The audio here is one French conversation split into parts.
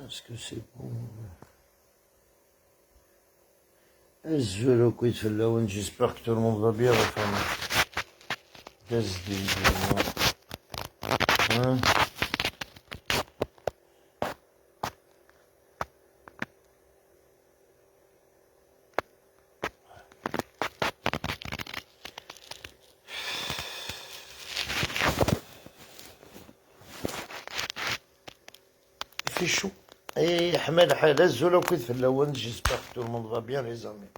Est-ce que c'est bon? J'espère que tout le monde va bien, la famille. Qu'est-ce que hein? Il fait chaud. Et Ahmed Halaz, j'espère que tout le monde va bien, les amis.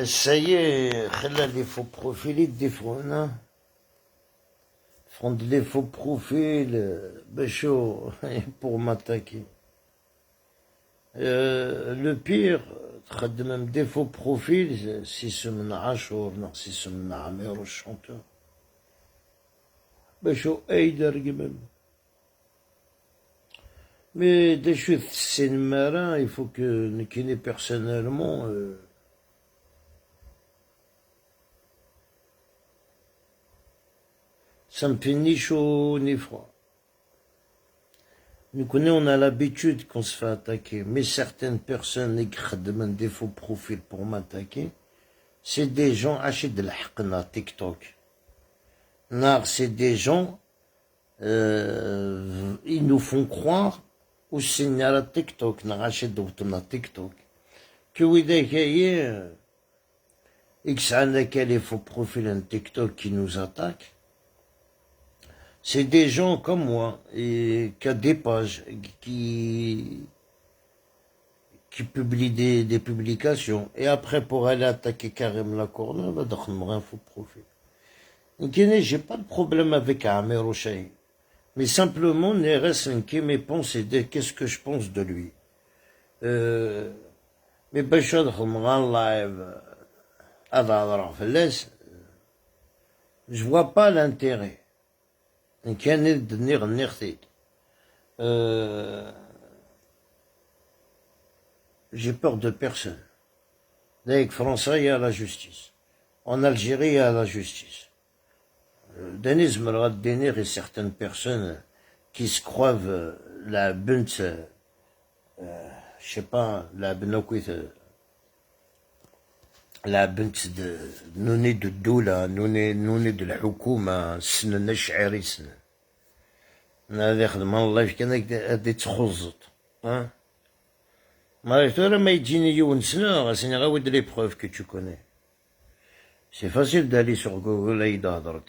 Ça y est, les faux profils, des faux, non? Font des faux profils, chaud, pour m'attaquer. Le pire, même des faux profils, si c'est mon Achour, non, si c'est mon Amir, le chanteur. Chaud, Eider, même. Mais des choses, c'est marin, il faut que nous connais personnellement. Ça me fait ni chaud ni froid. Nous connaissons, on a l'habitude qu'on se fait attaquer, mais certaines personnes qui demandent des faux profils pour m'attaquer, c'est des gens achètent de la TikTok. Non, c'est des gens, ils nous font croire au signal à TikTok, n'a achètent de TikTok. Que oui, d'ailleurs, X années les faux profils en TikTok qui nous attaquent. C'est des gens comme moi, et qui ont des pages, qui publient des publications. Et après, pour aller attaquer Karim Lacorne, va donner un faux profil. Donc, j'ai pas de problème avec Amir Ochaï. Mais simplement, Neres, qui mes pensées, qu'est-ce que je pense de lui. Mais Bachar live, je vois pas l'intérêt. J'ai peur de personne. Avec Français, il y a la justice. En Algérie, il y a la justice. Denis Merad Denir et certaines personnes qui se croient la bunt, je sais pas, la benoquite, la bunt de نوني de الدولة نوني de الحكومة سنة شعري سنة هذا يخدم الله كان هادي تخزط ها ما عرفت ما يجيني يون سنة غاسيني غاود لي بروف que tu connais c'est facile d'aller sur Google et d'adre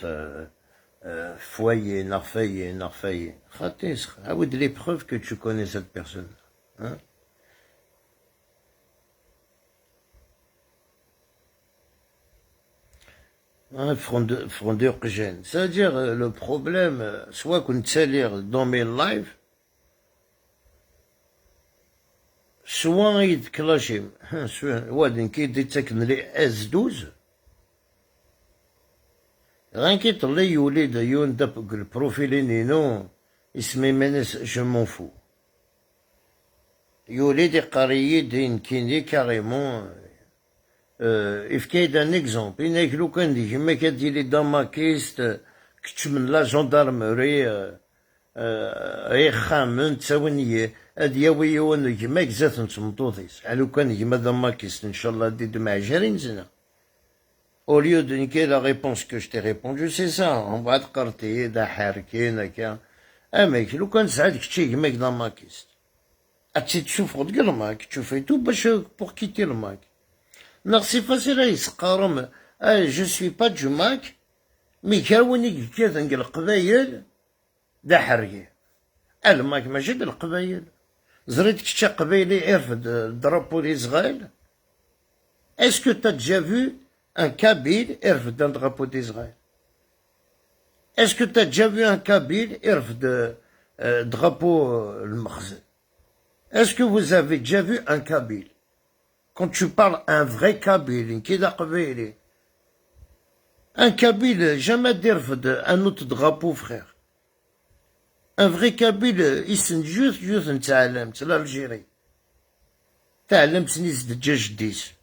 foyer narfaye خاطيس غاود لي preuves que tu connais cette personne hein. Un frondeur que gêne. C'est-à-dire, le problème, soit qu'on lire dans mes lives, soit il te clash, soit il détecte les S12, rien qu'il te l'ait youlé de yon le profil non, il se met menace, je m'en fous. Youlé des carrières d'un kiné carrément, إفكاي d'un exemple إنك لو كان ديك ما كدير لي داماكيست كتشمن لا جندارمري خامن تساوني هاد ياوي يوان كيما كزات نتمطوطيس لو كان كيما داماكيست إن شاء الله ديد مع 20 سنة au lieu de niquer la réponse que je t'ai répondu c'est ça on va تقرطي دا حاركين هكا ميك لو كان ساعدك تشي كيما داماكيست أتشي تشوف غد الماك تشوفي تو باش pour quitter le mac. Non, c'est facile, je suis pas du Mac, mais كاوني كذا القبايل دا حرية. الماك ماشي د القبايل. زريت كتا قبايلي يرفد الدرابو d'Israël. Est-ce que t'as déjà vu un Kabyle يرفد un drapeau d'Israël? Est-ce que t'as déjà vu un Kabyle يرفد drapeau المخزن? Est-ce que vous avez déjà vu un Kabyle? Quand tu parles un vrai Kabyle, un Kabyle, jamais d'erve un autre drapeau, frère. Un vrai Kabyle, il s'en juste un ta'alem, c'est l'Algérie. Ta'alem, c'est de Djajdis.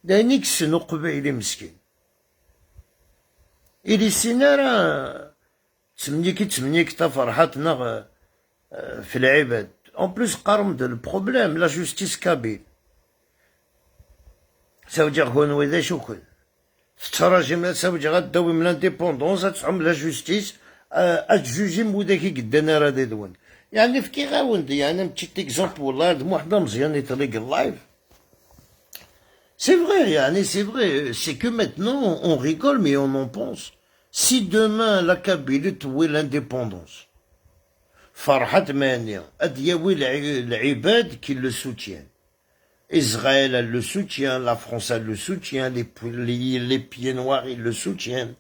دانيك سنو قبايلي مسكين إلي سينارا تمنيك تفرحتنا في العباد en plus قارم دو البروبليم لا جوستيس كابيل ساوجا كون وإذا شو كون تتراجم ساوجا غداوي من لانديبوندونس تسعم لا جوستيس اتجوجي موداكي قدانا راه دون يعني في كي غاوند يعني بتيت اكزومبل والله هاد وحده مزيان يطلق اللايف c'est vrai يعني c'est vrai c'est que maintenant on rigole mais on en pense si demain la Kabylie توي l'indépendance فرحت مانية ادياوي العباد qui le soutiennent Israël elle le soutient la France elle le soutient les pieds noirs ils le soutiennent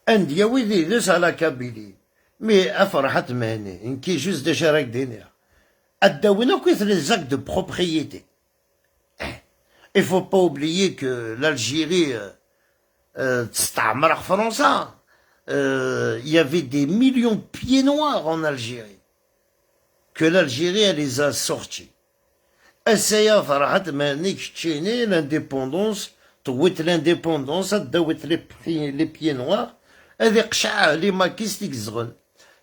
اندياوي ديس على كابيلي مي افرحت ماني انكي جوز دي شراك دينيا اداوينا كويس لي زاك دو بروبريتي il faut pas oublier que l'Algérie تستعمر فرنسا il y avait des millions de pieds noirs en Algérie que l'Algérie elle les a sortis اسايا فرحت ماني كتشيني l'indépendance طويت l'indépendance داوت لي بيي نوار هذي قشعة لي ماكيس ديك الزغن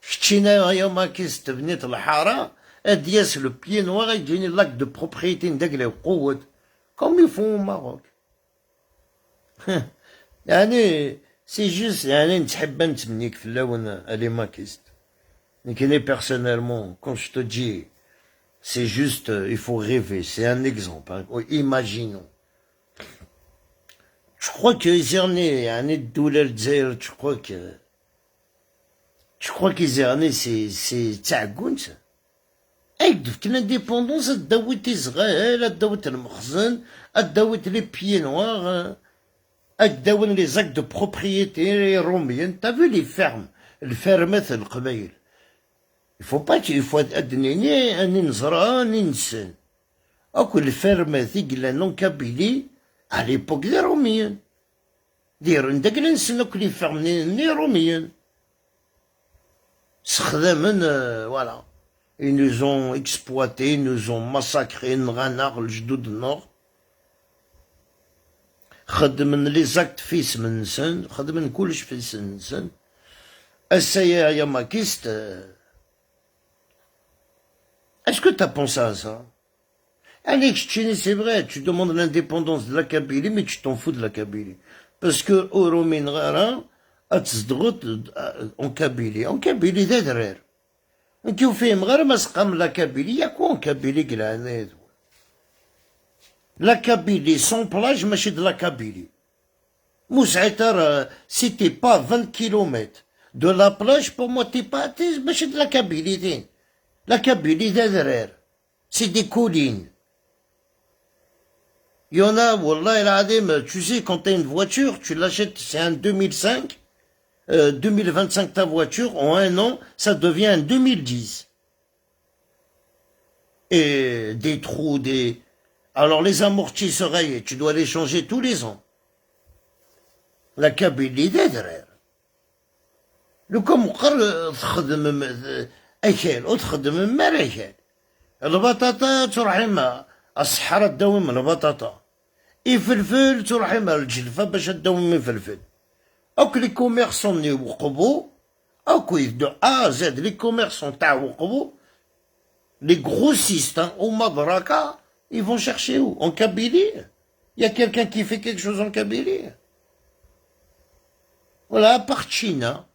كتشينا يا ماكيس تبنيت الحارة ادياس لو بيي نوار يجيني لاك دو بروبريتي نداك لي قوت كوم يفون ماروك يعني سي جوست يعني نتحب نتمنيك في اللون الي ماكيست لكن بيرسونيلمون كون جو تو دي سي جوست il faut rêver c'est un exemple imaginons Je crois que Izerné, un الدولة الجزائر, je crois qu'Izerné, c'est تعقونت. أيك دفت l'indépendance, أداوت إسرائيل, أداوت المخزن, أداوت les pieds noirs, أداوت les actes de propriété romains. T'as vu les fermes, الفرمات القبائل. Il faut pas qu'il faut أدنيني أني نزرع أني نسن. أكو الفرمات يقلا نون كابيلي à l'époque des Romiens. Dire une déglance que les fermes les Romiens. Voilà. Ils nous ont exploités, ils nous ont massacrés, nous ranard le Jdou du Nord. خدمن les actes fils منسن, خدمن كلش fils منسن. Essayez à Yamakiste. Est-ce que tu as pensé à ça? Allez, c'est vrai, tu demandes l'indépendance de la Kabylie, mais tu t'en fous de la Kabylie. Parce que, au Romain Rara, en Kabylie. En Kabylie, d'adrer. Donc, il fait la Kabylie. Il y a quoi en Kabylie, la Kabylie, sans plage, mais c'est de la Kabylie. Moussaïtar, si t'es pas 20 km de la plage, pour moi, t'es pas, mais c'est de la Kabylie. La Kabylie, d'adrer. C'est des collines. Il y en a, wallah, tu sais, quand t'as une voiture, tu l'achètes, c'est un 2005, 2025 ta voiture, en un an, ça devient un 2010. Et des trous, Alors les amortisseurs, tu dois les changer tous les ans. La Kabylie d'Edrer. Le comme تخدم أكل وتخدم مريكل. البطاطا تروح لما الصحراء تداوي من البطاطا. الفلفل تروح مع الجلفة باش تداوي من الفلفل. اوك لي كوميرسون اللي وقبو اوك يبدو زاد لي كوميرسون تاع وقبو لي غروسيست او مدركة ils vont chercher où? En Kabylie? Il y a quelqu'un qui fait quelque chose en Kabylie? Voilà, à part China.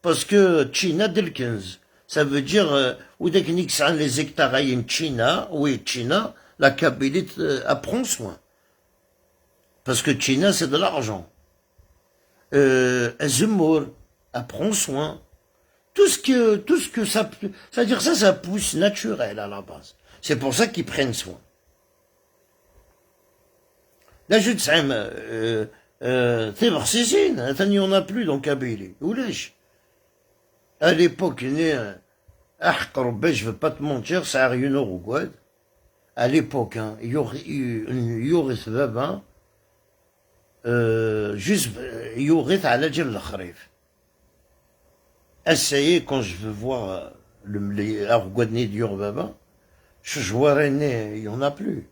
Parce que China dès le 15. Ça veut dire où dès que les hectares en China, oui, China, la Kabylie prend soin. Parce que China, c'est de l'argent. Zemmour, elle prend soin. Tout ce que ça, c'est-à-dire ça pousse naturel à la base. C'est pour ça qu'ils prennent soin. Là, je te sais, c'est Barsisine, il n'y en a plus dans Kabylie. Oulèche. À l'époque, je ne veux pas te mentir, ça a rien au Rougouad. À l'époque, il y aurait eu ce babin, juste, il y aurait à la djel l'akhrif. Essayez, quand je veux voir les Rougouadnais du Babin, je vois René, il n'y en a plus.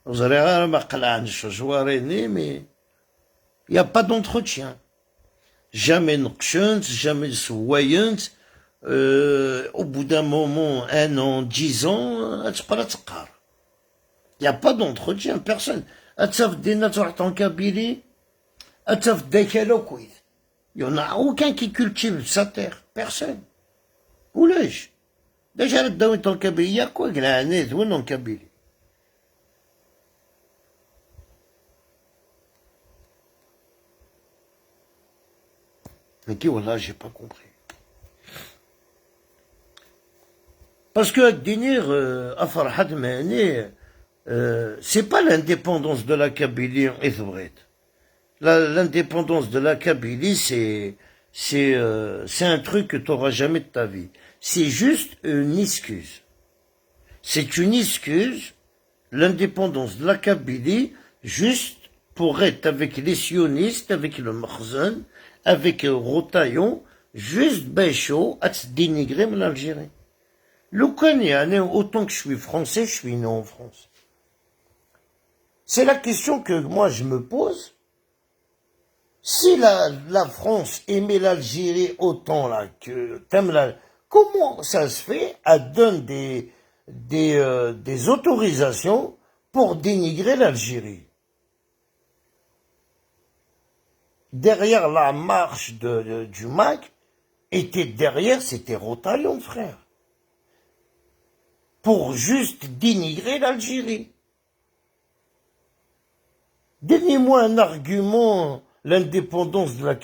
Vous allez voir, mais il n'y a pas d'entretien. Jamais nqshent, jamais soyent. Au bout d'un moment, 1 an, 10 ans, il n'y a pas d'entretien, personne. En Kabylie, il n'y en a aucun qui cultive sa terre, personne. Oulèche. Déjà, en Kabylie, il y a quoi, en Kabylie? Mais qui, voilà, j'ai pas compris. Parce que Akdinir, Afarhat Mahani, c'est pas l'indépendance de la Kabylie en Ethbret. L'indépendance de la Kabylie, c'est un truc que tu n'auras jamais de ta vie. C'est juste une excuse. C'est une excuse, l'indépendance de la Kabylie, juste pour être avec les sionistes, avec le Makhzen, avec Rotaillon, juste bécho à te dénigrer l'Algérie. Le Kenya, autant que je suis français, je suis né en France. C'est la question que moi je me pose. Si la France aimait l'Algérie autant là que t'aimes comment ça se fait? Elle donne des autorisations pour dénigrer l'Algérie. Derrière la marche du MAC, c'était Rotaillon, frère. Pour juste dénigrer l'Algérie. Donnez-moi un argument, l'indépendance de la...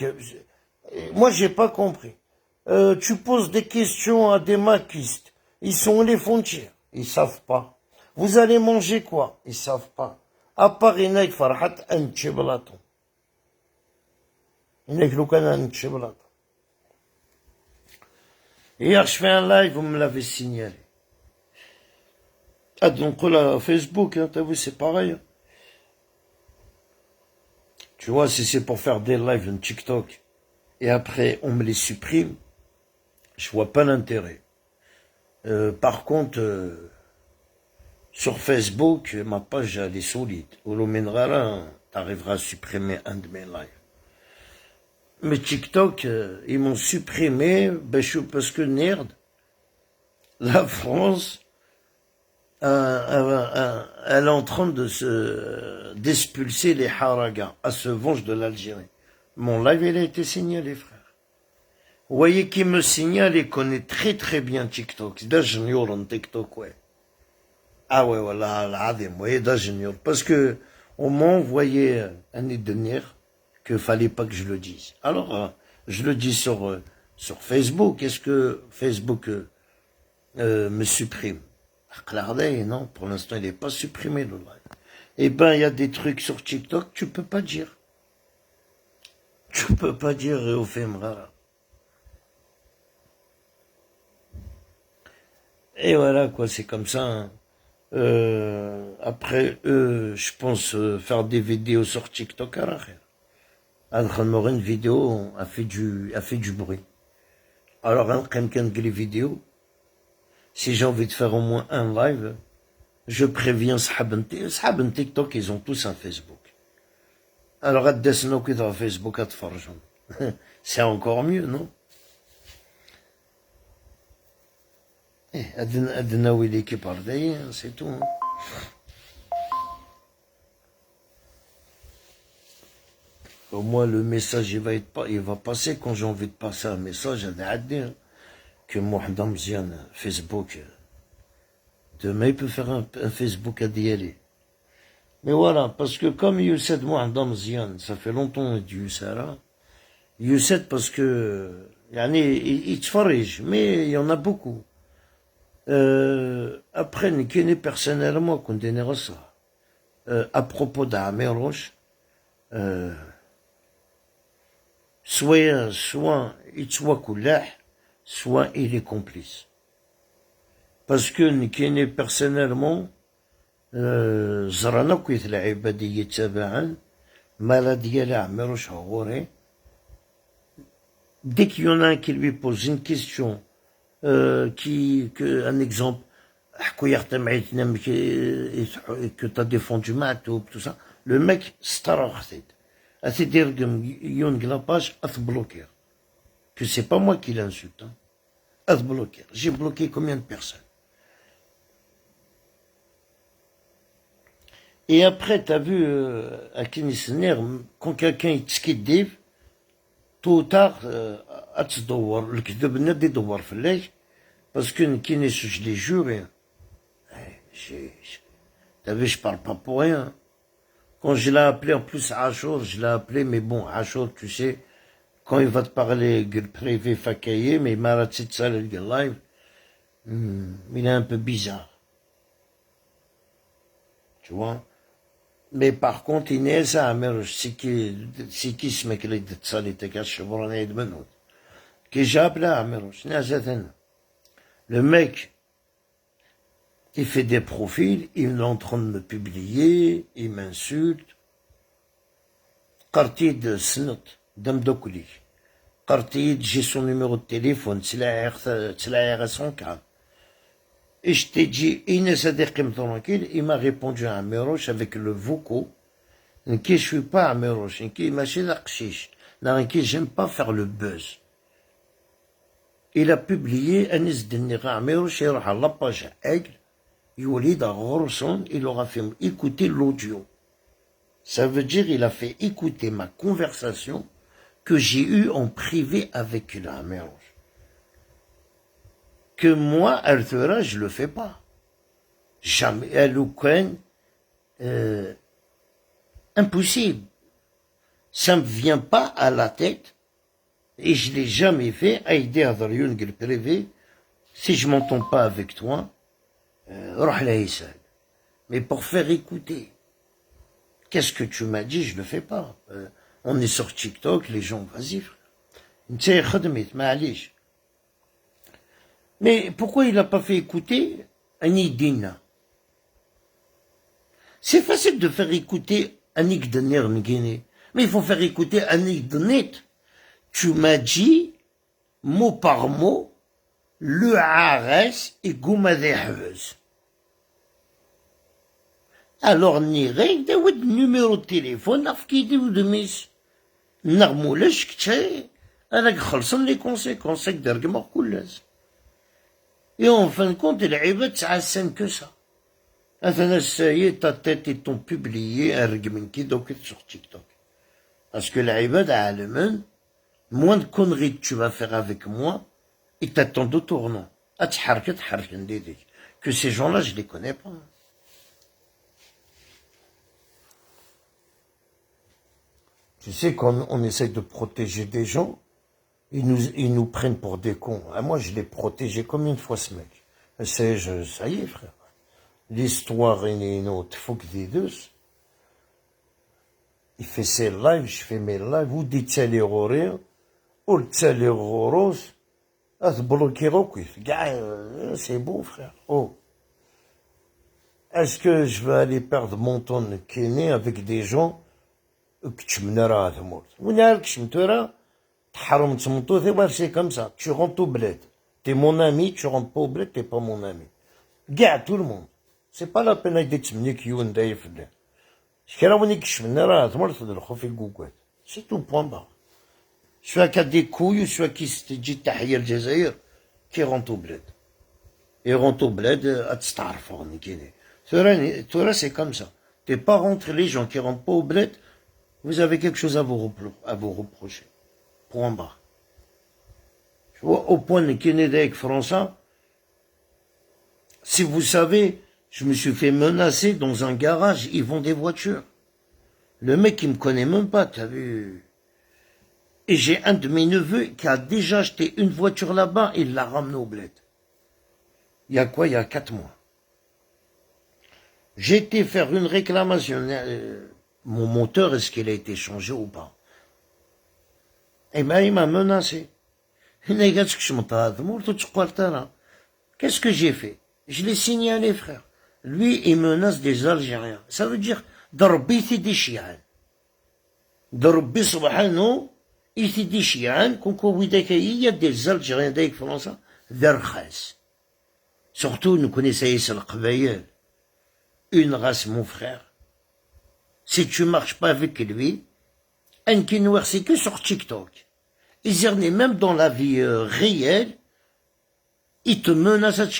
Moi, j'ai pas compris. Tu poses des questions à des maquistes. Ils sont les frontières. Ils savent pas. Vous allez manger quoi? Ils savent pas. À part Inaïk Farhat, un tchiblaton. Inaïk Loukana, un tchiblaton. Hier, je fais un live, vous me l'avez signalé. Ah, donc là, Facebook, hein, t'as vu, c'est pareil. Tu vois, si c'est pour faire des lives en TikTok, et après, on me les supprime, je vois pas l'intérêt. Par contre, sur Facebook, ma page, elle est solide. Olomenrara, t'arriveras à supprimer un de mes lives. Mais TikTok, ils m'ont supprimé, parce que merde, la France, elle est en train d'expulser les haragas, à se venger de l'Algérie. Mon live, il a été signalé, frère. Vous voyez qui me signale et connaît très très bien TikTok. Da junior en TikTok, ouais. Ah ouais, voilà, l'adem, ouais, da junior. Parce que, on m'a envoyé l'année dernière qu'il fallait pas que je le dise. Alors, je le dis sur Facebook. Est-ce que Facebook me supprime? Non, pour l'instant, il n'est pas supprimé, le live. Eh ben, il y a des trucs sur TikTok, tu peux pas dire. Tu peux pas dire au Femrara. Et voilà, quoi, c'est comme ça. Hein. Après, je pense faire des vidéos sur TikTok à l'arrière. Une vidéo a fait du bruit. Alors, quelqu'un de les vidéos, si j'ai envie de faire au moins un live, je préviens Sahab TikTok, ils ont tous un Facebook. Alors, à Facebook, à c'est encore mieux, non? Adna Willy qui parle d'ailleurs, c'est tout. Hein. Au moins, le message, il va passer quand j'ai envie de passer un message à dire que Mohamed Mzian, Facebook, demain, il peut faire un Facebook à Dialé. Mais voilà, parce que comme Youssef Mohamed Mzian, ça fait longtemps qu'il dit Youssef, Youssef parce que, il te farige, mais il y en a beaucoup. Après, Nikini personnellement, qu'on dénère ça. À propos d'Ameroche, soit il soit coulah, soit il est complice. Parce que Nikini personnellement, زرنا كويت العبادية تبعا مالا ديال عمروش غوري. Dès qu'il y en a un qui lui pose une question, un exemple, que tu as défendu Matoub, tout ça. Le mec, c'est dire que la page a bloqué. Que c'est pas moi qui l'insulte. Hein. A bloqué. J'ai bloqué combien de personnes? Et après, tu as vu, à Kinisner, quand quelqu'un est skiddiv, tôt ou tard, le kdeb n'a des devoirs fallait, parce que Kinis, je l'ai juré. T'as vu, je parle pas pour rien. Quand je l'ai appelé, en plus, Achour, je l'ai appelé, mais bon, Achour, tu sais, quand il va te parler, privé, fakaye, mais il m'a raté de ça, le live, il est un peu bizarre. Tu vois? Mais par contre, Inès a c'est qui ce mec-là de ça, il était caché pour un aide maintenant. Que j'ai appelé à Ameroche, le mec, il fait des profils, il est en train de me publier, il m'insulte. Quartier de Snot, d'Amdokouli. Quartier, j'ai son numéro de téléphone, c'est la son cas. Et je t'ai dit, Inès a dit tranquille, il m'a répondu à Ameroche avec le voco. Je suis pas à Ameroche, il m'a dit, j'aime pas faire le buzz. Il a publié Anis Denira Ameroche, il a la page Aigle. Yolid à Rorson, il aura fait écouter l'audio. Ça veut dire qu'il a fait écouter ma conversation que j'ai eue en privé avec la mère. Que moi, Arthur, je le fais pas. Jamais. Elle ou impossible. Ça me vient pas à la tête et je l'ai jamais fait. Aider à le privé. Si je m'entends pas avec toi, mais pour faire écouter. Qu'est-ce que tu m'as dit? Je le fais pas. On est sur TikTok, les gens, vas-y, frère. Mais pourquoi il n'a pas fait écouter Anidina? C'est facile de faire écouter Anik Dener Nguéné, mais il faut faire écouter Anik Denet. Tu m'as dit, mot par mot, le Ares et Goumadehveuse. Alors, nirek, de numéro de téléphone, afkidi ou de mis. Narmoulech, k'tché, avec khalsan les conséquences, avec dergmar koulaz. Et en fin de compte, il a ça que ça. Ça y est, ta tête et ton publié un régmenki donc sur TikTok. Parce que l'ibad a allemand, moins de conneries que tu vas faire avec moi, et t'attends de tournant. Que ces gens-là, je les connais pas. Tu sais, quand on essaie de protéger des gens, ils nous prennent pour des cons. Ah, moi, je l'ai protégé combien de fois, ce mec? Ça y est, frère. L'histoire est une autre. Faut que des deux. Il fait ses lives, je fais mes lives. Vous dites ça les rires, ou les roses. Ah, c'est bloqué, c'est beau, frère. Oh. Est-ce que je vais aller perdre mon temps de kiné avec des gens que tu me n'auras pas mort? Ou n'as-tu que je me tuerai? C'est comme ça. Tu rentres au bled. T'es mon ami, tu rentres pas au bled, t'es pas mon ami. Gars, tout le monde. C'est pas la peine d'être tmnik youn daïf là. C'est tout, point barre. Soit qu'il y a des couilles, soit qui se dit tahiyya al-Jazaïr, qui rentre au bled. Et rentre au bled, à t'starfon, Toi, c'est comme ça. T'es pas rentré, les gens qui rentrent pas au bled, vous avez quelque chose à vous reprocher. Point barre. Je vois, au point de Kennedy français, si vous savez, je me suis fait menacer dans un garage, ils vendent des voitures. Le mec, il me connaît même pas, t'as vu? Et j'ai un de mes neveux qui a déjà acheté une voiture là-bas et il l'a ramenée au bled. Il y a quoi? Il y a 4 mois. J'ai été faire une réclamation. Mon moteur, est-ce qu'il a été changé ou pas? Eh ben, il m'a menacé. Qu'est-ce que j'ai fait? Je l'ai signalé, frère. Lui, il menace des Algériens. Ça veut dire, Darbi des chiens. Darbi subhanahu, il des chiens, il y a des Algériens, des Français, d'Arkhas. Surtout, nous connaissons le Qbayel. Une race, mon frère. Si tu marches pas avec lui, un qui noir, c'est que sur TikTok. Ils même dans la vie réelle, ils te menacent à te.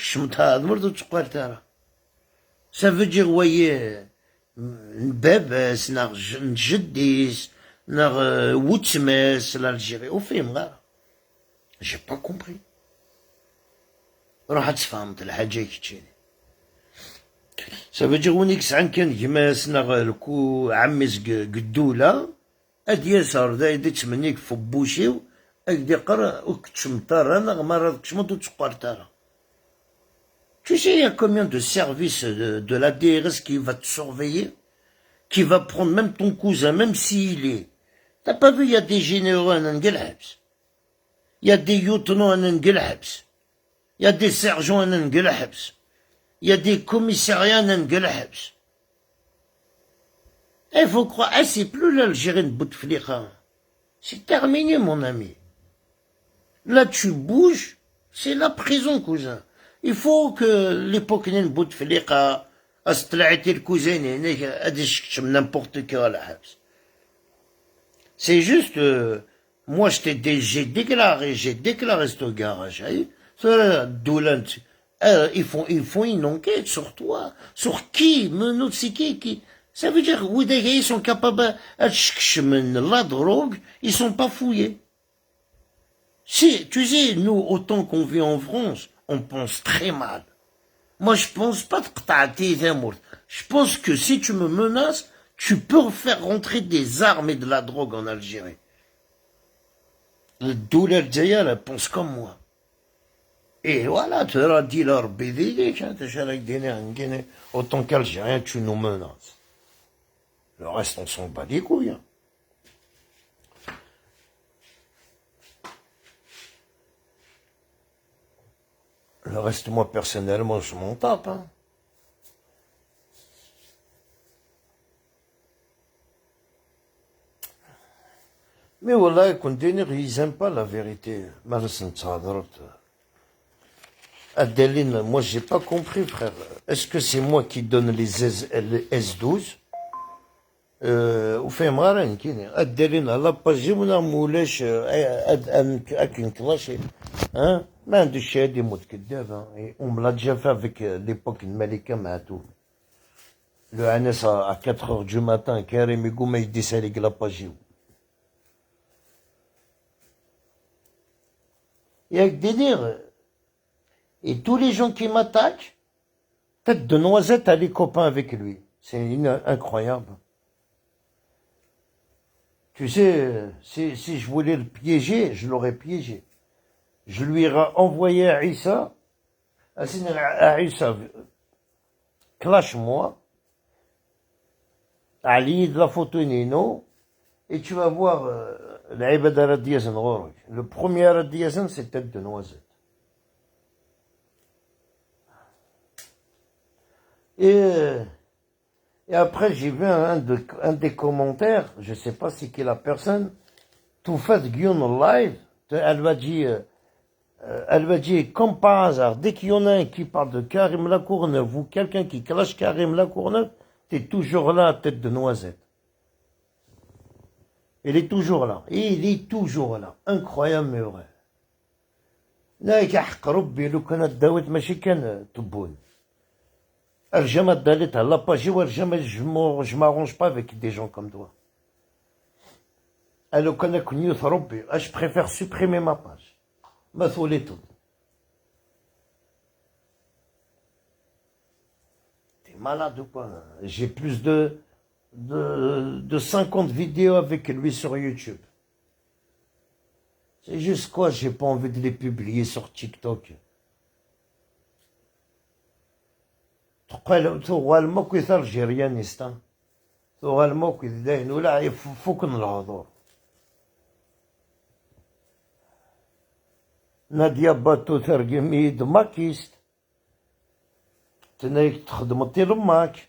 Ça veut dire, voyez, Bébès, Njedis, Woutsmes, l'Algérie. Au fait, moi, j'ai pas compris. راح تفهمت الحاجة كتشيني. Ça veut dire ونيك سعن كان جماسنا الكو عمس قدولة اد يسار دا يدي تمنيك فبوشيو اكدي قرا وكتشمطار انا غمارا كشمطو تسقارتارا. Tu sais, il y a combien de services de la DRS qui va te surveiller, qui va prendre même ton cousin, même s'il est. T'as pas vu, il y a des généraux à Ngelhabs. Il y a des lieutenants à Ngelhabs. Il y a des sergents à Ngelhabs. Il y a des commissariats à Ngelhabs. Il faut croire, ah, c'est plus l'Algérie de Bouteflika. C'est terminé, mon ami. Là, tu bouges, c'est la prison, cousin. Il faut que l'époque de Bouteflika, أستلعتي الكوزين هناك أديش n'importe qui à la habs. C'est juste, moi j'ai déclaré ce garage. Ils font une enquête sur toi. Sur qui? C'est qui? Ça veut dire, oui, ils sont capables de la drogue, ils sont pas fouillés. Si, tu sais, nous, autant qu'on vit en France, on pense très mal. Moi, je pense pas je pense que si tu me menaces, tu peux faire rentrer des armes et de la drogue en Algérie. Le douleur d'Aïa, elle pense comme moi. Et voilà, tu leur dis leur bébé, autant qu'Algérien, tu nous menaces. Le reste, on s'en bat les couilles. Hein. Le reste, moi, personnellement, je m'en tape. Hein. Mais voilà, ils n'aiment pas la vérité. Adeline, moi, j'ai pas compris, frère. Est-ce que c'est moi qui donne les S12 ou fait marraine كيني Adeline, elle a pas dit ولا مولاش أكن كلاشي hein ما عندوش شهادة موت كداب on me l'a déjà fait avec l'époque de Malika Mahatou le Anas à 4 heures du matin Karim يقول ما يدي سالك لا باجيو il y a que délire et tous les gens qui m'attaquent tête de noisette à les copains avec lui c'est incroyable. Tu sais, si je voulais le piéger, je l'aurais piégé. Je lui ai envoyé à Issa, clash-moi, Ali de la photo Nino, et tu vas voir l'Aïbad Aradiazen Rorok. Le premier Aradiazen, c'est tête de noisette. Et après, j'ai vu un des commentaires, je ne sais pas c'est qui la personne, tout fait Guillaume live, elle va dire, comme par hasard, dès qu'il y en a un qui parle de Karim Lacourneuve ou quelqu'un qui clash Karim Lacourneuve, t'es toujours là, tête de noisette. Il est toujours là. Et il est toujours là. Incroyable mais vrai. Là, il y a لو كانت داوت ماشي كان تبون. Jamais d'aller à la page, jamais je m'arrange pas avec des gens comme toi. Elle connaît que News Robby. Je préfère supprimer ma page. Ma folie tout. T'es malade ou quoi? J'ai plus de 50 vidéos avec lui sur YouTube. C'est juste quoi, j'ai pas envie de les publier sur TikTok. تقول الموك يثار جيريانيستا تقول الموك يدين ولا يفوكن الهضور نادية باتو ترجمي دماكيست تنايك تخدم لماك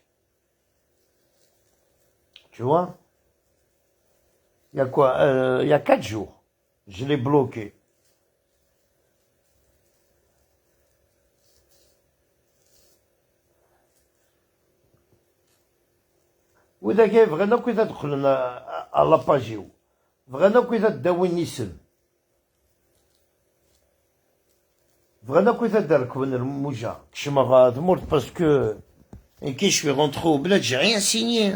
tu vois il y a quoi il y a 4 jours je l'ai bloqué وإذا كاين بغينا كي تدخلنا على لاباجيو بغينا كي تداوي النسم بغينا كي تدركبن الموجة كشما غادمورت باسكو كي je suis rentré au bled j'ai rien signé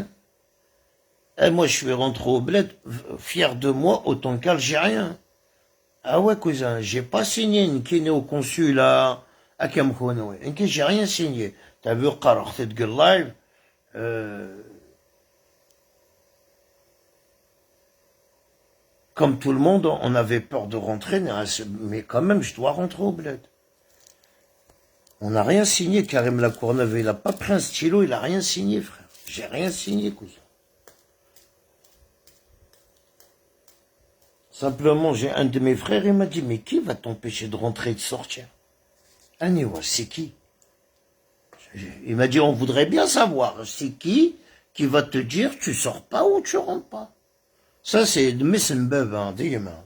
et moi je suis rentré au bled fier de moi autant qu'algérien. Ah ouais cousin, j'ai pas signé qui est au consulat à Kamkounoui, qui j'ai rien signé. T'as vu قرأت تقول live comme tout le monde, on avait peur de rentrer, mais quand même, je dois rentrer au bled. On n'a rien signé, Karim Lacourneuve, il n'a pas pris un stylo, il n'a rien signé, frère. J'ai rien signé, cousin. Simplement, j'ai un de mes frères, il m'a dit, mais qui va t'empêcher de rentrer et de sortir? Aniwa, c'est qui? Il m'a dit, on voudrait bien savoir, c'est qui va te dire, tu sors pas ou tu rentres pas? Ça, c'est de Messenbeb, hein, dis-moi.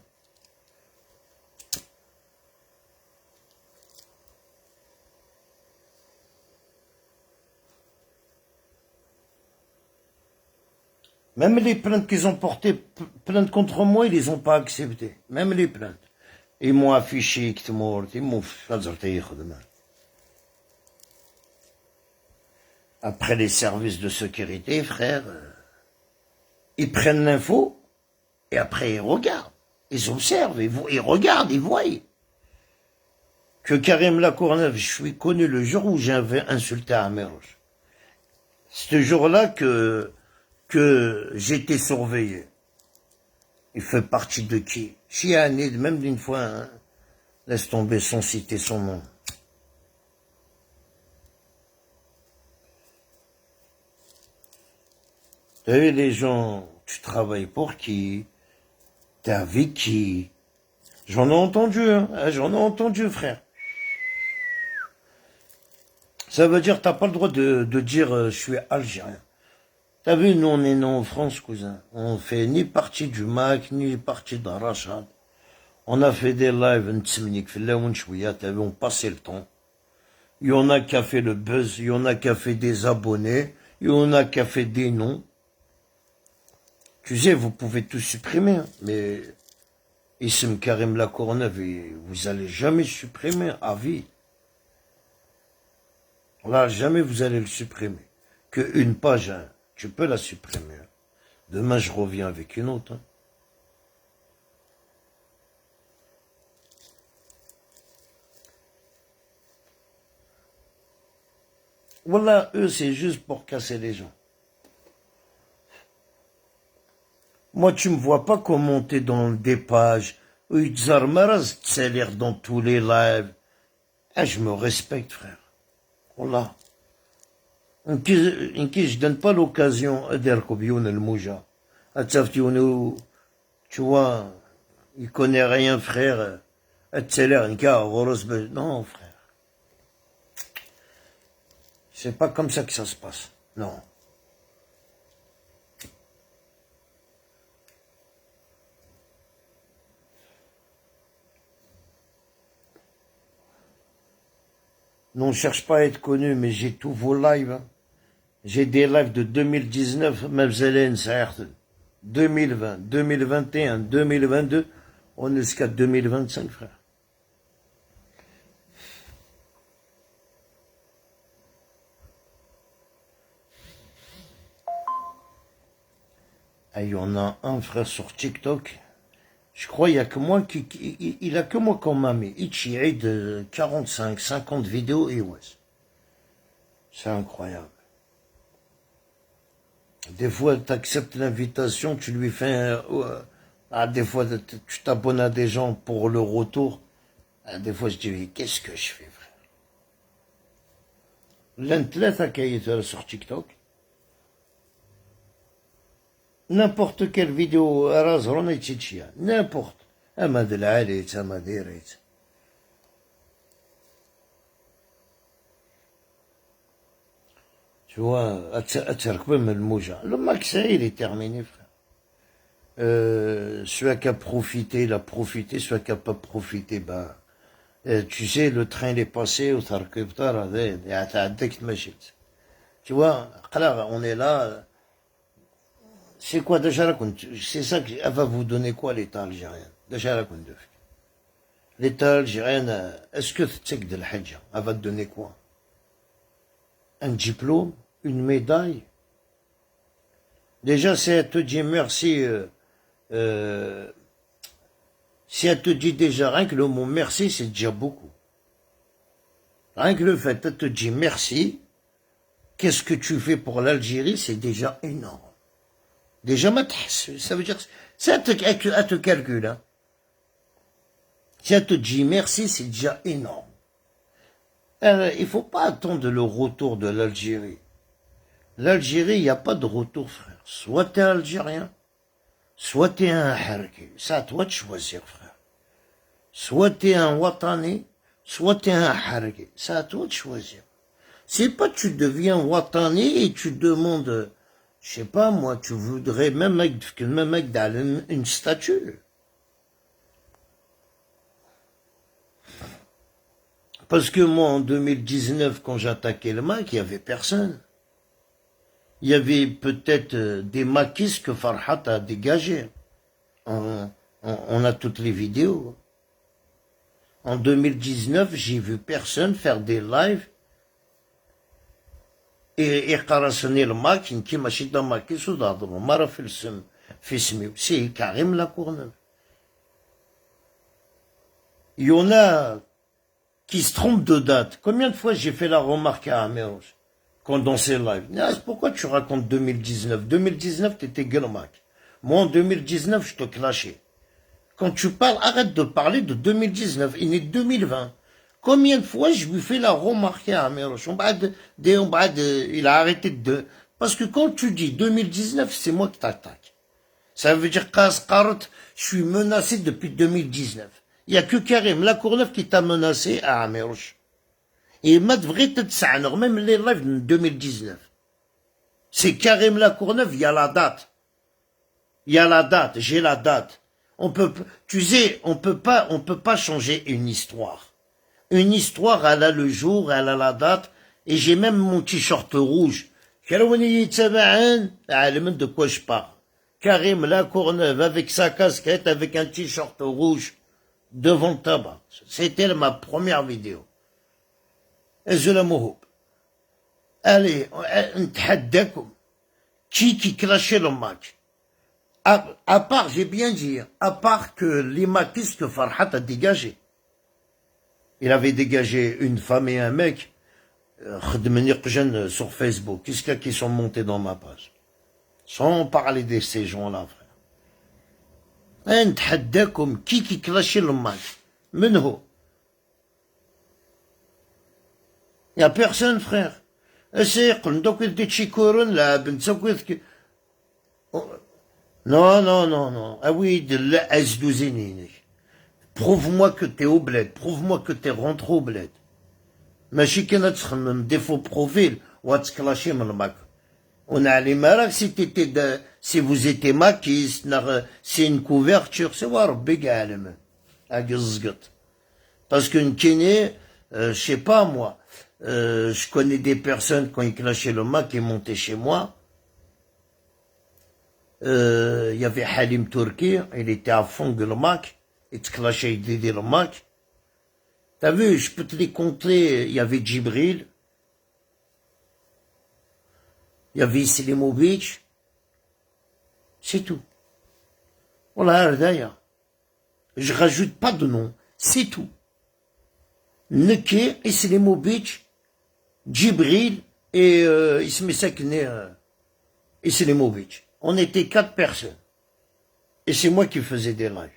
Même les plaintes qu'ils ont portées, plaintes contre moi, ils les ont pas acceptées. Même les plaintes. Ils m'ont affiché, ils m'ont fait. Après les services de sécurité, frère, ils prennent l'info, et après ils regardent. Ils observent, ils regardent, ils voient. Que Karim Lacourneuve, je suis connu le jour où j'avais insulté Amérouche. Ce jour-là que j'étais surveillé. Il fait partie de qui? Chianide, même d'une fois, hein. Laisse tomber sans citer son nom. Tu as vu les gens, tu travailles pour qui? T'es avec qui? J'en ai entendu, hein. J'en ai entendu, frère. Ça veut dire que t'as pas le droit de dire je suis algérien. T'as vu, nous on est né en France, cousin. On fait ni partie du MAC, ni partie d'Arachad. On a fait des lives, t'as vu, on passait le temps. Il y en a qui a fait le buzz, il y en a qui a fait des abonnés, il y en a qui a fait des noms. Tu sais, vous pouvez tout supprimer, hein, mais Ism Karim Lacourneuve, vous allez jamais supprimer à vie. Là, jamais vous allez le supprimer. Qu'une page, hein, tu peux la supprimer. Demain, je reviens avec une autre. Hein. Voilà, eux, c'est juste pour casser les gens. Moi, tu me vois pas commenter dans des pages où ils salaire dans tous les lives. Ah, je me respecte, frère. Voilà. Je donne pas l'occasion à dire que le mouja. Tu vois, il connaît rien, frère. Non, frère. C'est pas comme ça que ça se passe. Non. Non, on cherche pas à être connu, mais j'ai tous vos lives. Hein. J'ai des lives de 2019, Mabzelen, 2020, 2021, 2022, on est jusqu'à 2025, frère. Ah, il y en a un, frère, sur TikTok. Je crois qu'il n'y a que moi il a que moi qu'on m'a mis. Il de 45, 50 vidéos et ouais. C'est incroyable. Des fois, tu acceptes l'invitation, tu lui fais des fois, tu t'abonnes à des gens pour le retour. Des fois, je dis, qu'est-ce que je fais, frère? L'intellect qui sur TikTok. N'importe quelle vidéo, n'importe. Tu vois, le max, il est terminé, frère. Celui qui a profité, il a profité, celui qui n'a pas profité, bah, tu sais, le train, il est passé, tu vois, on est là, C'est quoi déjà c'est ça qu'elle va vous donner quoi l'État algérien? Déjà l'État algérien, est-ce que tu sais que de la Hadja, elle va te donner quoi? Un diplôme, une médaille? Déjà, si elle te dit merci, si elle te dit déjà rien que le mot merci, c'est déjà beaucoup. Rien que le fait, elle te dit merci, qu'est-ce que tu fais pour l'Algérie, c'est déjà énorme. Déjà, ça veut dire, ça elle te calcule, hein. Si elle te dit merci, c'est déjà énorme. Il ne faut pas attendre le retour de l'Algérie. L'Algérie, il n'y a pas de retour, frère. Soit t'es algérien, soit t'es un harki. C'est à toi de choisir, frère. Soit t'es un watani, soit t'es un harki. C'est à toi de choisir. C'est pas tu deviens watani et tu demandes, je sais pas moi, tu voudrais même avec une statue. Parce que moi, en 2019, quand j'attaquais le Mac, il n'y avait personne. Il y avait peut-être des maquis que Farhat a dégagés. On a toutes les vidéos. En 2019, j'ai vu personne faire des lives et قرصني الماك كي ماشي دا ماكيس وتهضروا ما راه في سميو سي كريم لاكورنوف. Il y en a qui se trompent de date. Combien de fois j'ai fait la remarque à Améos dans ses lives? Pourquoi tu racontes 2019? 2019, t'étais Guelmac. Moi, en 2019, je te clashais. Quand tu parles, arrête de parler de 2019. Il est 2020. Combien de fois je lui fais la remarque à Améos? Il a arrêté de... Parce que quand tu dis 2019, c'est moi qui t'attaque. Ça veut dire qu'à Asqarat, je suis menacé depuis 2019. Il n'y a que Karim Lacourneuve qui t'a menacé à Amérouche. Et ma devrait être ça, même les lives de 2019. C'est Karim Lacourneuve, il y a la date. Il y a la date, j'ai la date. Tu sais, on peut pas changer une histoire. Une histoire, elle a le jour, elle a la date, et j'ai même mon t-shirt rouge. De quoi je parle. Karim Lacourneuve avec sa casquette, avec un t-shirt rouge. Devant le tabac. C'était ma première vidéo. Allez, qui crachait le match. À part, j'ai bien dit, à part que les maquis que Farhat a dégagé. Il avait dégagé une femme et un mec, sur Facebook. Qu'est-ce qu'il y a qui sont montés dans ma page? Sans parler de ces gens-là, frère. Qui crachait le match? Menho. Il n'y a personne, frère. Non, non, non, non. Ah oui, de l'Azdouzini. Prouve-moi que t'es au bled. Prouve-moi que t'es rentré au bled. ماشي كي تخمم des faux profils وتكلاشي من الماك. On a les marques si vous étiez maquiste, c'est une couverture, c'est voir bégalem. Parce qu'une kiné, je sais pas moi, je connais des personnes quand ils clashaient le Mac, ils montaient chez moi. Il y avait Halim Turki, il était à fond le Mac, il te clashait le Mac. T'as vu, je peux te les compter, il y avait Djibril, il y avait Selimovic, c'est tout. Voilà, d'ailleurs. Je rajoute pas de nom, c'est tout. Neke, Selimovic, Djibril et Selimovic. On était 4 personnes. Et c'est moi qui faisais des lives.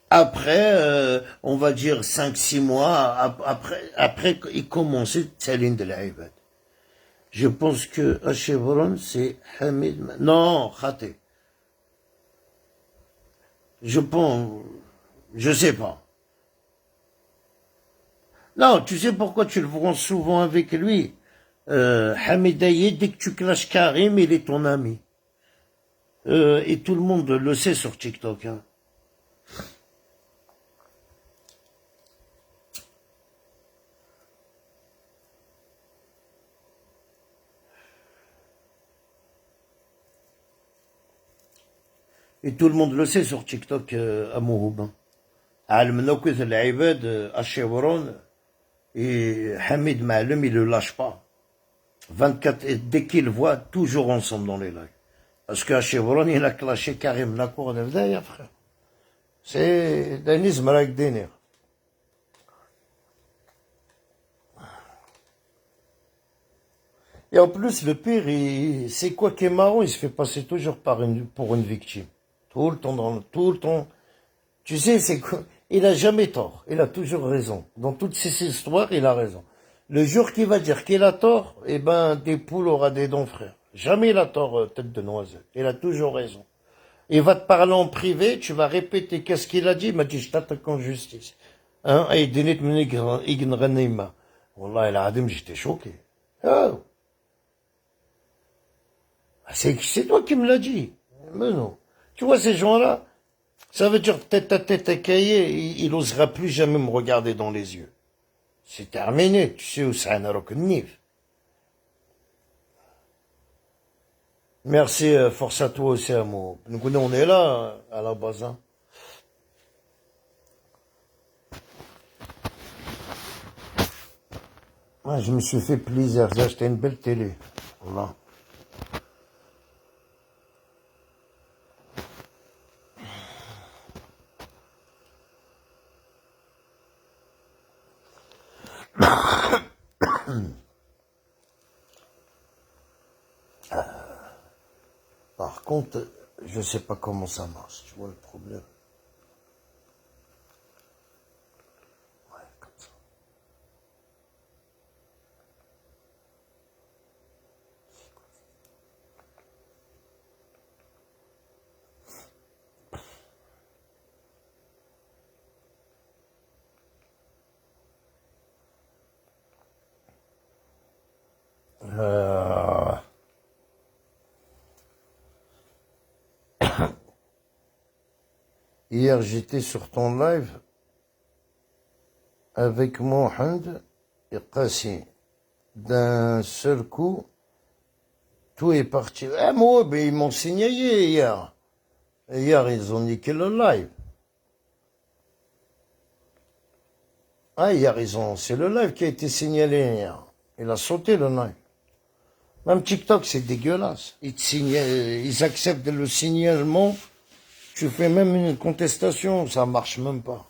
Après, on va dire 5-6 mois, après il commençait Tsaline de l'Aïbad. Je pense que à Chevron, c'est Hamid... Non, Khaté. Je pense... Je sais pas. Non, tu sais pourquoi tu le vois souvent avec lui? Hamid Aïe, dès que tu clashes Karim, il est ton ami. Et tout le monde le sait sur TikTok. Hein. Et tout le monde le sait sur TikTok, à Mouhouba. علمنا كثر العباد الشيورون et Hamid Ma'lem, il ne le lâche pas. 24, et dès qu'il voit, toujours ensemble dans les lives. Parce qu'à Chevron, il a clashé Karim Nakour de Vdaïa, frère. C'est Denis Mrak Denir. Et en plus, le pire, c'est quoi qui est marrant, il se fait passer toujours pour une victime. Tout le temps, tout le temps. Tu sais, c'est quoi? Il a jamais tort. Il a toujours raison. Dans toutes ces histoires, il a raison. Le jour qu'il va dire qu'il a tort, eh ben, des poules aura des dents, frère. Jamais il a tort, tête de noisette. Il a toujours raison. Il va te parler en privé, tu vas répéter qu'est-ce qu'il a dit. Il m'a dit, je t'attaque en justice. Hein? Et Denit Ignaranima. Wallah, il a dit, j'étais choqué. Oh. C'est toi qui me l'as dit. Mais non. Tu vois, ces gens-là, ça veut dire tête à tête à cahier, il n'osera plus jamais me regarder dans les yeux. C'est terminé, tu sais où c'est un Nif. Merci, force à toi aussi, amour. Nous, on est là, à la base. Hein. Ah, je me suis fait plaisir, j'ai acheté une belle télé. Voilà. Par contre, je sais pas comment ça marche, tu vois le problème. Ouais, comme ça. Hier, j'étais sur ton live avec Mohand et Qassi. D'un seul coup, tout est parti. Ah, moi, ben, ils m'ont signalé hier. Hier, ils ont niqué le live. Ah, hier, c'est le live qui a été signalé hier. Il a sauté le live. Même TikTok, c'est dégueulasse. Ils acceptent le signalement. Tu fais même une contestation, ça marche même pas.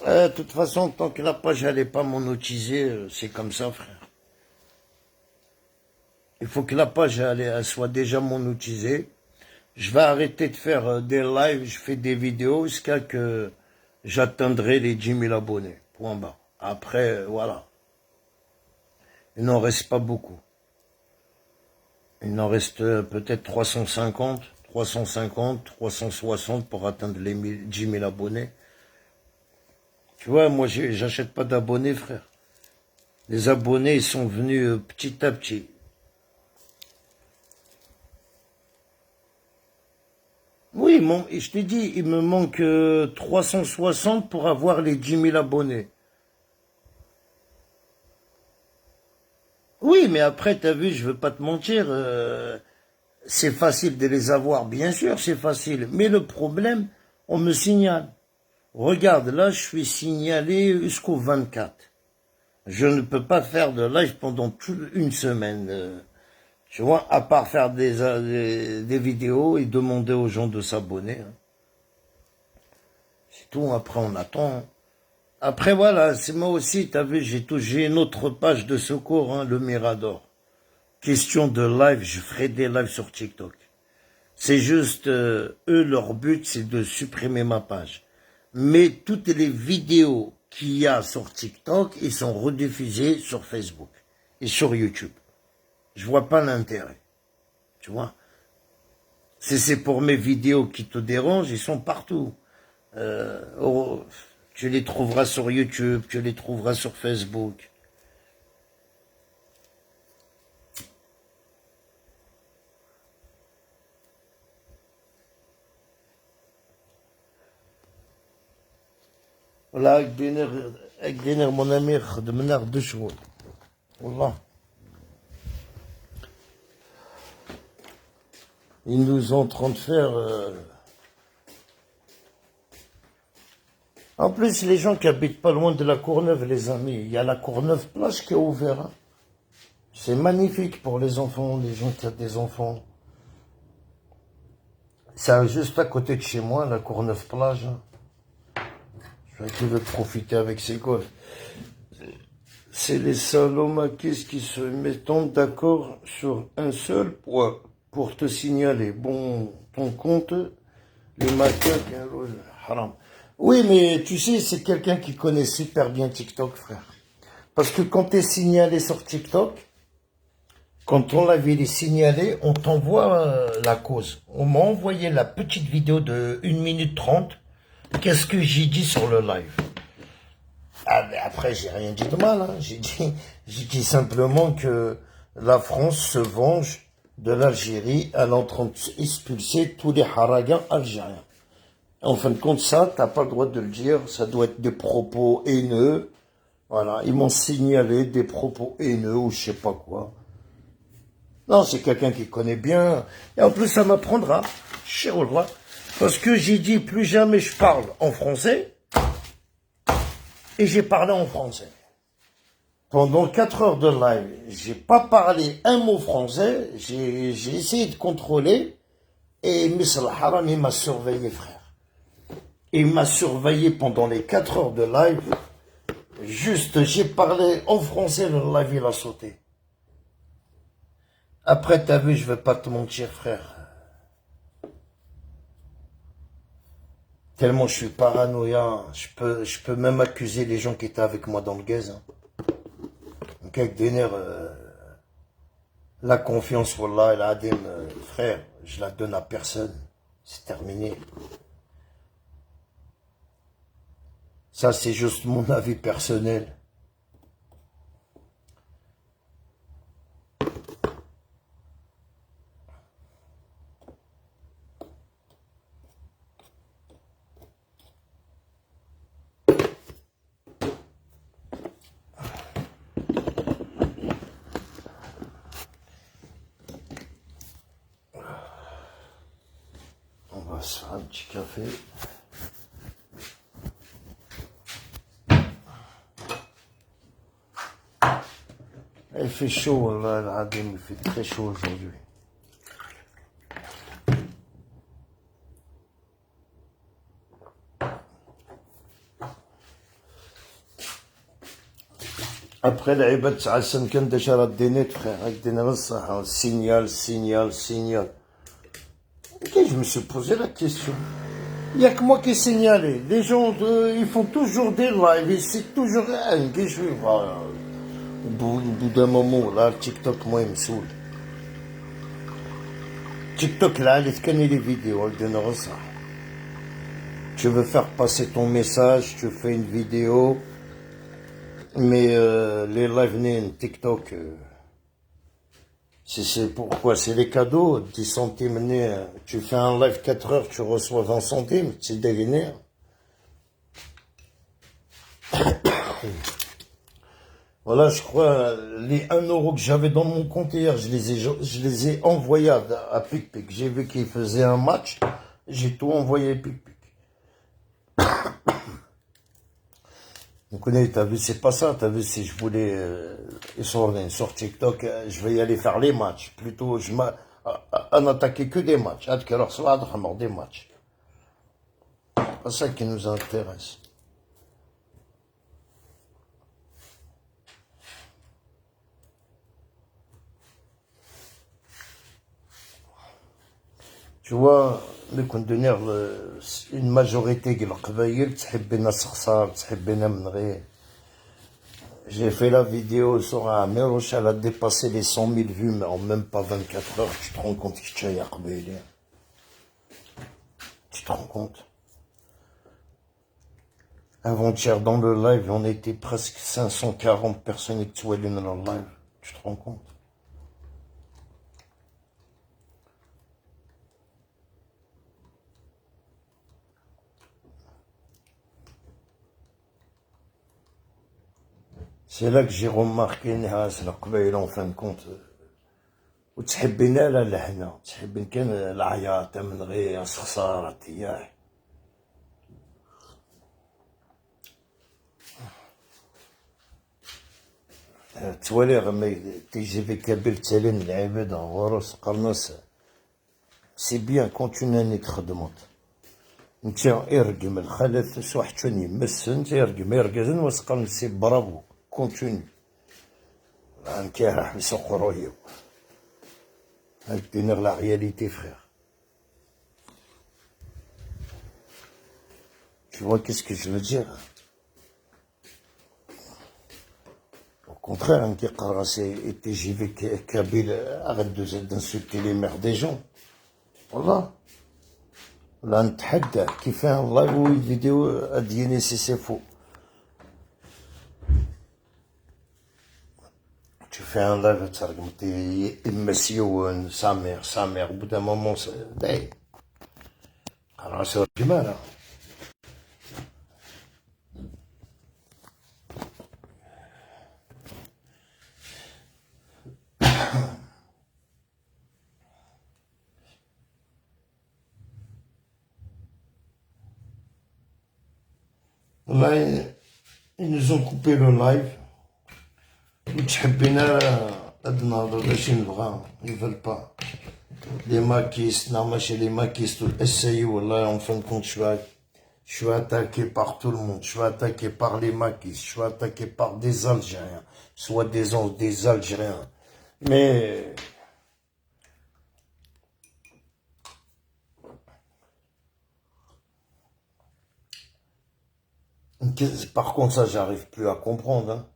De toute façon, tant que la page n'allait pas monétiser, c'est comme ça, frère. Il faut que la page elle soit déjà monétisée. Je vais arrêter de faire des lives, je fais des vidéos jusqu'à que j'atteindrai les 10 000 abonnés. Point bas. Après, voilà. Il n'en reste pas beaucoup. Il n'en reste peut-être 350, 360 pour atteindre les 10 000 abonnés. Tu vois, moi, j'achète pas d'abonnés, frère. Les abonnés, ils sont venus petit à petit. Oui, je t'ai dit, il me manque 360 pour avoir les 10 000 abonnés. Oui, mais après, t'as vu, je veux pas te mentir, c'est facile de les avoir, bien sûr, c'est facile. Mais le problème, on me signale. Regarde, là, je suis signalé jusqu'au 24. Je ne peux pas faire de live pendant toute une semaine. Tu vois, à part faire des vidéos et demander aux gens de s'abonner. Hein. C'est tout, après on attend. Après voilà, c'est moi aussi, t'as vu, j'ai une autre page de secours, hein, le Mirador. Question de live, je ferai des lives sur TikTok. C'est juste, eux, leur but, c'est de supprimer ma page. Mais toutes les vidéos qu'il y a sur TikTok, ils sont rediffusées sur Facebook et sur YouTube. Je vois pas l'intérêt. Tu vois? Si c'est pour mes vidéos qui te dérangent, ils sont partout. Tu les trouveras sur YouTube, tu les trouveras sur Facebook. Voilà, avec Diner, mon ami, de mener 2 jours. Wallah. Ils nous ont en train de faire... En plus, les gens qui habitent pas loin de la Courneuve, les amis, il y a la Courneuve plage qui est ouverte. Hein. C'est magnifique pour les enfants, les gens qui ont des enfants. C'est juste à côté de chez moi, la Courneuve plage. Hein. Qui veut profiter avec ses golfs. C'est les salomakis qui se mettent d'accord sur un seul point pour te signaler. Bon, ton compte, les macaques, haram. Oui, mais tu sais, c'est quelqu'un qui connaît super bien TikTok, frère. Parce que quand tu es signalé sur TikTok, quand on l'avait signalé, on t'envoie la cause. On m'a envoyé la petite vidéo de 1 minute 30. Qu'est-ce que j'ai dit sur le live? Ah, mais après, j'ai rien dit de mal. Hein. J'ai dit simplement que la France se venge de l'Algérie. Elle est en train d'expulser tous les haragans algériens. En fin de compte, ça, t'as pas le droit de le dire. Ça doit être des propos haineux. Voilà, ils m'ont signalé des propos haineux ou je sais pas quoi. Non, c'est quelqu'un qui connaît bien. Et en plus, ça m'apprendra. Cher au roi. Parce que j'ai dit, plus jamais je parle en français. Et j'ai parlé en français. Pendant 4 heures de live, j'ai pas parlé un mot français. J'ai essayé de contrôler. Et Miss Al-Haram, il m'a surveillé, frère. Il m'a surveillé pendant les 4 heures de live. Juste, j'ai parlé en français, le live, il a sauté. Après, t'as vu, je vais pas te mentir, frère. Tellement je suis paranoïa, je peux même accuser les gens qui étaient avec moi dans le gaz. Hein. Donc avec des nerfs, la confiance, wallah, el adim, frère, je la donne à personne. C'est terminé. Ça, c'est juste mon avis personnel. On va se faire un petit café. Il fait chaud, wallah, el adim, il fait très chaud aujourd'hui. Après العباد تاع السن كان ديجا ردينيت frère ردينا بصح signal. Et je me suis posé la question. Il n'y a que moi qui ai signalé. Les gens, ils font toujours des lives, et c'est toujours un que je vais voir. Au bout d'un moment, là, le TikTok, moi, il me saoule. TikTok, là, il scanne les vidéos, il donne ça. Tu veux faire passer ton message, tu fais une vidéo, mais les lives TikTok, c'est pourquoi? C'est les cadeaux, 10 centimes, tu fais un live 4 heures, tu reçois 20 centimes, c'est dégainer. Voilà, je crois, les 1 euro que j'avais dans mon compte hier, je les ai envoyés à PicPic. J'ai vu qu'il faisait un match, j'ai tout envoyé à PicPic. Vous connaissez, t'as vu, c'est pas ça, t'as vu, si je voulais, sur TikTok, je vais y aller faire les matchs. Plutôt, à n'attaquer que des matchs. Alors, soit des matchs. C'est pas ça qui nous intéresse. Tu vois, une majorité qui j'ai fait la vidéo sur un Meroche, elle a dépassé les 100 000 vues, mais en même pas 24 heures, tu te rends compte que tu te rends compte? Avant-hier, dans le live, on était presque 540 personnes qui sont dans le live. Tu te rends compte? C'est là que j'ai remarqué, c'est la en fin de compte, وتحبينا لا لهنا تحبين كان العياط من غير خسارة ياه توالي غمي تيجي في كابيل تالين العباد غورس قرنص سي بيان كونتيناني تخدمت انت ارقم الخلات سواحد شون يمس انت ارقم يرقزن وسقل سي برافو كونتيني انت راح نسوق رويو هاك دينيغ لا رياليتي فخير Tu vois qu'est-ce que je veux dire? Au contraire, un qui a été JV Kabyle, arrête d'insulter les mères des gens. Voilà. Là, نتحدى كي فيه اللايف والفيديو اديني سي فو. Tu fais un live, tu as monsieur sa mère, au bout d'un moment, c'est alors c'est du mal. Là, ils nous ont coupé le live. وتحبينا هاد النهضة ماشي نبغى يفل با لي ماكيست لا ماشي لي ماكيست والاساي والله اون فان كونت je suis attaqué par tout le monde, je suis attaqué par les maquistes, je suis attaqué par des Algériens, soit des Algériens. Mais par contre ça j'arrive plus à comprendre. Hein.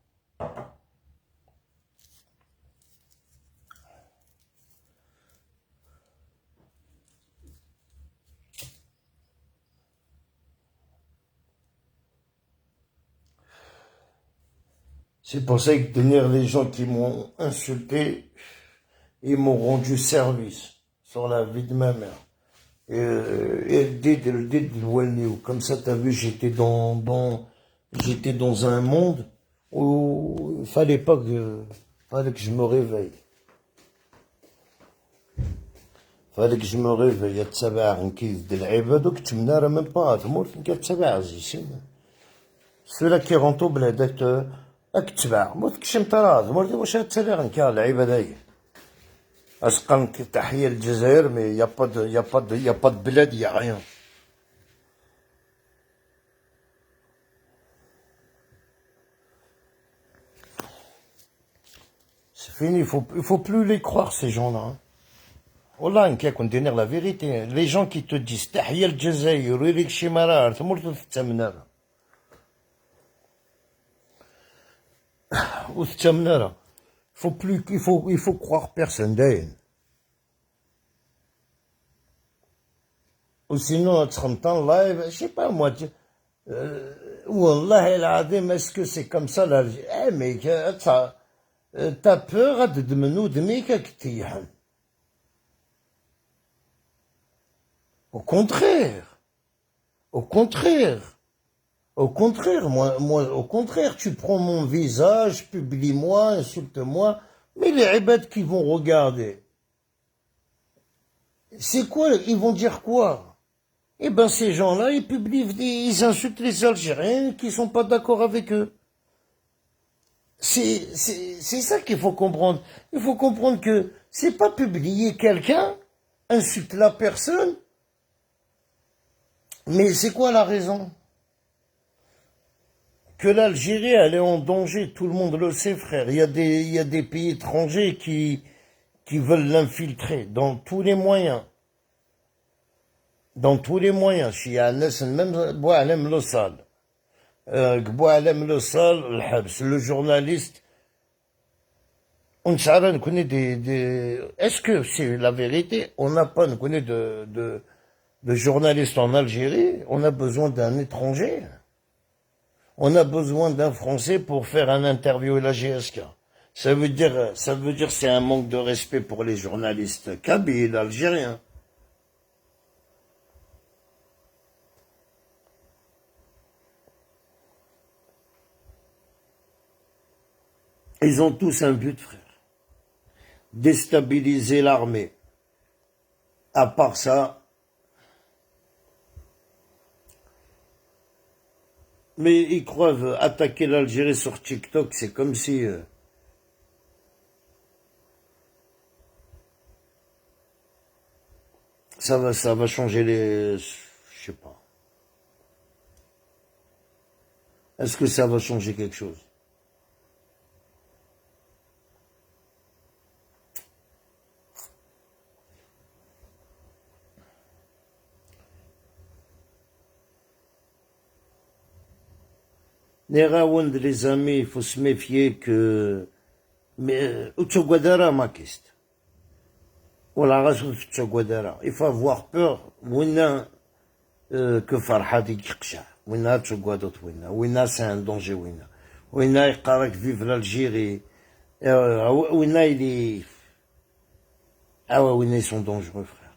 C'est pour ça que tenir les gens qui m'ont insulté, ils m'ont rendu service sur la vie de ma mère. Et le dit de Walnew. Comme ça, t'as vu, j'étais dans un monde où il fallait que je me réveille. Fallait que je me réveille. يا تسبع نكيز د العباد وكتمنا راه même pas تموت كتسبع زي ceux-là qui rentrent au bled اكتبع موت كشمت راه تموت واش هتسالي نكا العباد هاي اسقن تحية للجزائر mais y a pas de bled, y a rien. C'est fini, il faut plus les croire ces gens-là. Hein. والله نكون دينير لا فيريتي لي جون كي تو ديس تحية للجزائر ويريك شي مرار تمرت الثمنارة والثمنارة il faut croire personne داين ou sinon تخمطان لايف je sais pas moi والله العظيم est-ce que c'est comme ça là mais t'as peur de منو دميك كتيحن. Au contraire, moi, au contraire, tu prends mon visage, publie-moi, insulte-moi, mais les ibad qui vont regarder, c'est quoi, ils vont dire quoi? Eh ben, ces gens-là, ils insultent les Algériens qui sont pas d'accord avec eux. C'est ça qu'il faut comprendre. Il faut comprendre que c'est pas publier quelqu'un, insulte la personne, mais c'est quoi la raison? Que l'Algérie, elle est en danger, tout le monde le sait, frère. Il y a des pays étrangers qui veulent l'infiltrer dans tous les moyens. Dans tous les moyens. Si y a même Boualem Lossal. Boualem Lossal, le journaliste. On connaît Est-ce que c'est la vérité? On n'a pas connu de journalistes en Algérie. On a besoin d'un étranger. On a besoin d'un Français pour faire un interview à la GSK. Ça veut dire c'est un manque de respect pour les journalistes kabyles, algériens. Ils ont tous un but, frère. déstabiliser l'armée. À part ça, mais ils croient attaquer l'Algérie sur TikTok, c'est comme si ça va changer les... Je sais pas. Est-ce que ça va changer quelque chose? Les amis, il faut se méfier que... Mais, makist. Il faut avoir peur. Que Farhad يقشع. وين تشقادت وين c'est un danger وين يقارك vive l'Algérie. وين il est... Ah ouais, ils sont dangereux, frère.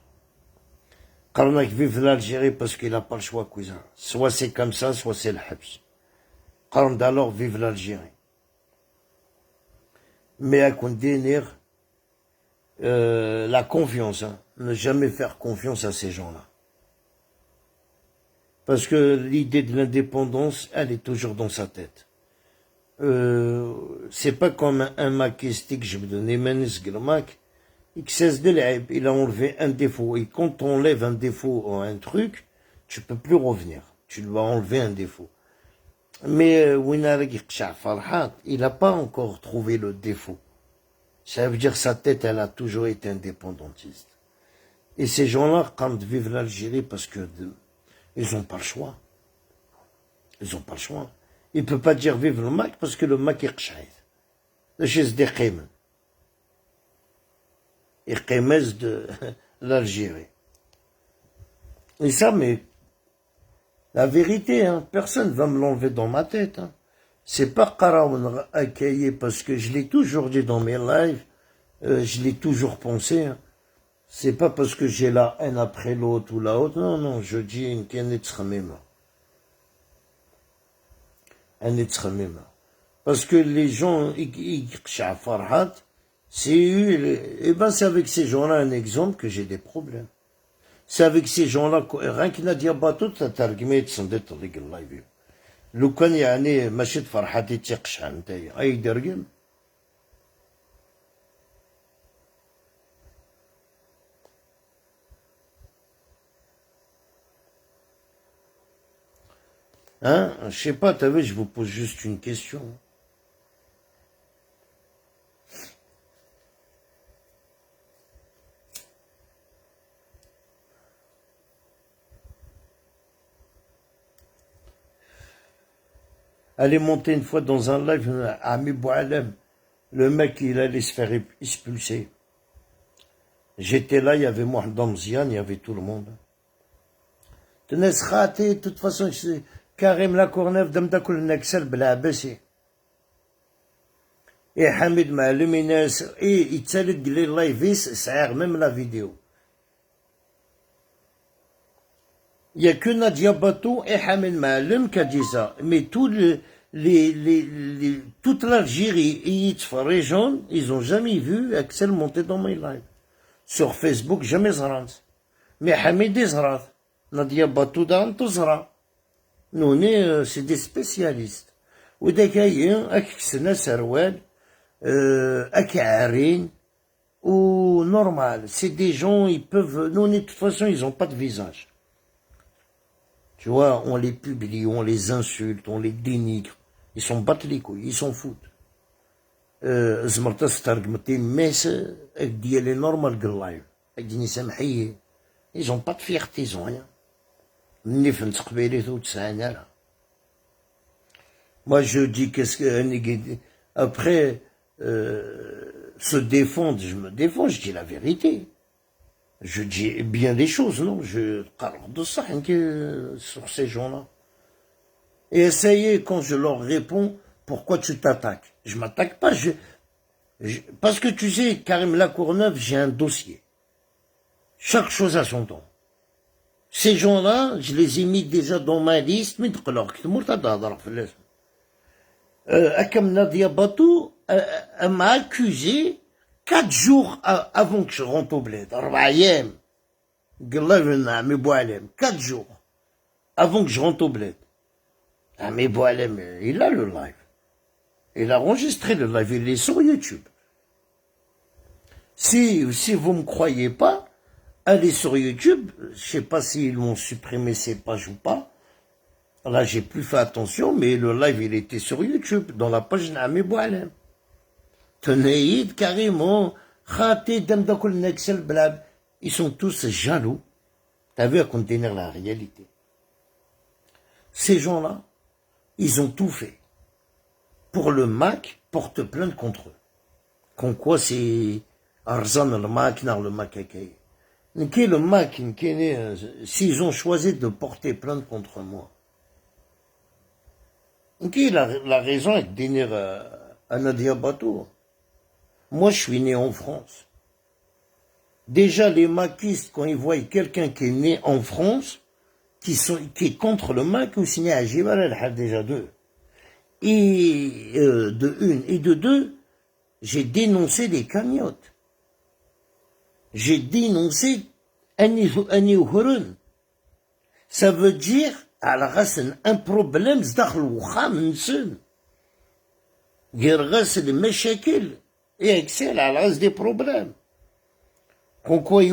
قرنك vive l'Algérie parce qu'il n'a pas le choix, cousin. Soit c'est comme ça, soit c'est le habs. قرن alors vive l'Algérie. Mais à condamner la confiance, hein. Ne jamais faire confiance à ces gens-là. Parce que l'idée de l'indépendance, elle est toujours dans sa tête. C'est pas comme un maquistique, je vais donner Menes Gilmac, il a enlevé un défaut. Et quand on enlève un défaut ou un truc, tu peux plus revenir. Tu dois enlever un défaut. Mais il n'a pas encore trouvé le défaut. Ça veut dire que sa tête, elle a toujours été indépendantiste. Et ces gens-là, quand vivent l'Algérie, parce que ils n'ont pas le choix. Ils n'ont pas le choix. Il ne peut pas dire vive le Mac parce que le Mac est qchaïd. Le chez des Qaimen. Et Qaimez de l'Algérie. Et ça, mais la vérité, hein, personne ne va me l'enlever dans ma tête. Hein. C'est pas Qaraoun Akaye parce que je l'ai toujours dit dans mes lives, je l'ai toujours pensé. Hein. C'est pas parce que j'ai la haine après l'autre ou la autre. Non, non, je dis une kenetramema. Un etramema. Parce que les gens, ils Farhat, c'est avec ces gens-là un exemple que j'ai des problèmes. C'est avec ces gens-là, rien qu'il n'a dit à bateau, t'as targmé, t'as dit, t'as dit, Allah y vit. لو كان يعني ماشي فرحتي تيقشع نتايا اي درقم hein, je sais pas, t'as vu, je vous pose juste une question. Elle est montée une fois dans un live, Ami Boualem, le mec, il allait se faire expulser. J'étais là, il y avait Mohamed Amzian, il y avait tout le monde. Tenez, de toute façon, Karim Lacourneuve, Damda Koul Naksel, Blabessi. Et Hamid Ma'alem, il t'allait de les lives, ça a même la vidéo. Il n'y a que Nadia Batou et Hamid Ma'alem qui a dit ça. Mais toute l'Algérie et les gens, ils n'ont jamais vu Axel monter dans mes lives. Sur Facebook, jamais Zrant. Mais Hamid est Zrant. Nadia Batou dans tout Zrant. Nous, c'est des spécialistes. Ou des caïens, Aksena Sarwal, Akarin, ou normal. C'est des gens, ils peuvent, nous, de toute façon, ils n'ont pas de visage. Tu vois, on les publie, on les insulte, on les dénigre. Ils s'en battent les couilles, ils s'en foutent. زمرت استرقمتي ماس ديالي نورمال قلايف اديني سامحيه. Ils ont pas de fierté, ils ont rien. نفن تقبيلي تو تسعنا. Moi je dis qu'est-ce que après se défendre, je me défends, je dis la vérité. Je dis bien des choses, non? Je parle de ça sur ces gens-là. Et essayez, quand je leur réponds, pourquoi tu t'attaques? Je m'attaque pas, parce que tu sais, Karim Lacourneuve, j'ai un dossier. Chaque chose a son temps. Ces gens-là, je les ai mis déjà dans ma liste, mais Akam Nadia Batou, elle m'a accusé 4 jours avant que je rentre au bled. 4 jours avant que je rentre au bled. Mais Boalem, il a le live. Il a enregistré le live, il est sur YouTube. Si vous ne me croyez pas, allez sur YouTube. Je ne sais pas s'ils m'ont supprimé ces pages ou pas. Là, j'ai plus fait attention, mais le live, il était sur YouTube, dans la page Nami Boalem. Tenaïd, carrément, Khati, Damdakul, Nexel, Blab. Ils sont tous jaloux. T'as vu à contenir la réalité. Ces gens-là, ils ont tout fait. Pour le Mac, porte plainte contre eux. Comme quoi c'est Arzan le Mac, le Mac Akay. Le Mac, s'ils ont choisi de porter plainte contre moi, la raison est de dire à Nadia Batou. Moi, je suis né en France. Déjà, les maquistes, quand ils voient quelqu'un qui est né en France, qui est contre le Mac, ou signé à Jibal al-Had déjà deux. Et de une. Et de deux, j'ai dénoncé les cagnottes. J'ai dénoncé Annie Hurun. Ça veut dire, un problème, c'est des meshakil. Et excel à la des problèmes. Pourquoi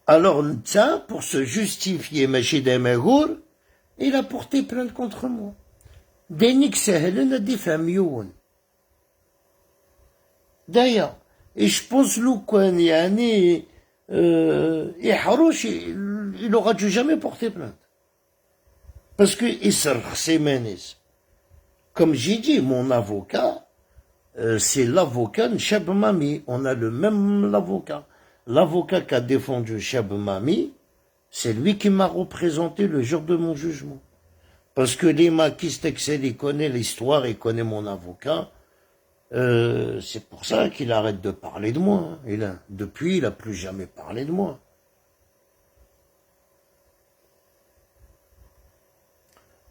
alors, ça, pour se justifier, il a porté plainte contre moi. Dénik Sahelen a des familles. D'ailleurs, et je pense qu'il il aura dû jamais porter plainte. Parce que comme j'ai dit, mon avocat, c'est l'avocat de Cheb Mami. On a le même avocat. L'avocat qui a défendu Cheb Mami, c'est lui qui m'a représenté le jour de mon jugement. Parce que les maquistes excellent, il connaît l'histoire, il connaît mon avocat. C'est pour ça qu'il arrête de parler de moi. Depuis, il n'a plus jamais parlé de moi.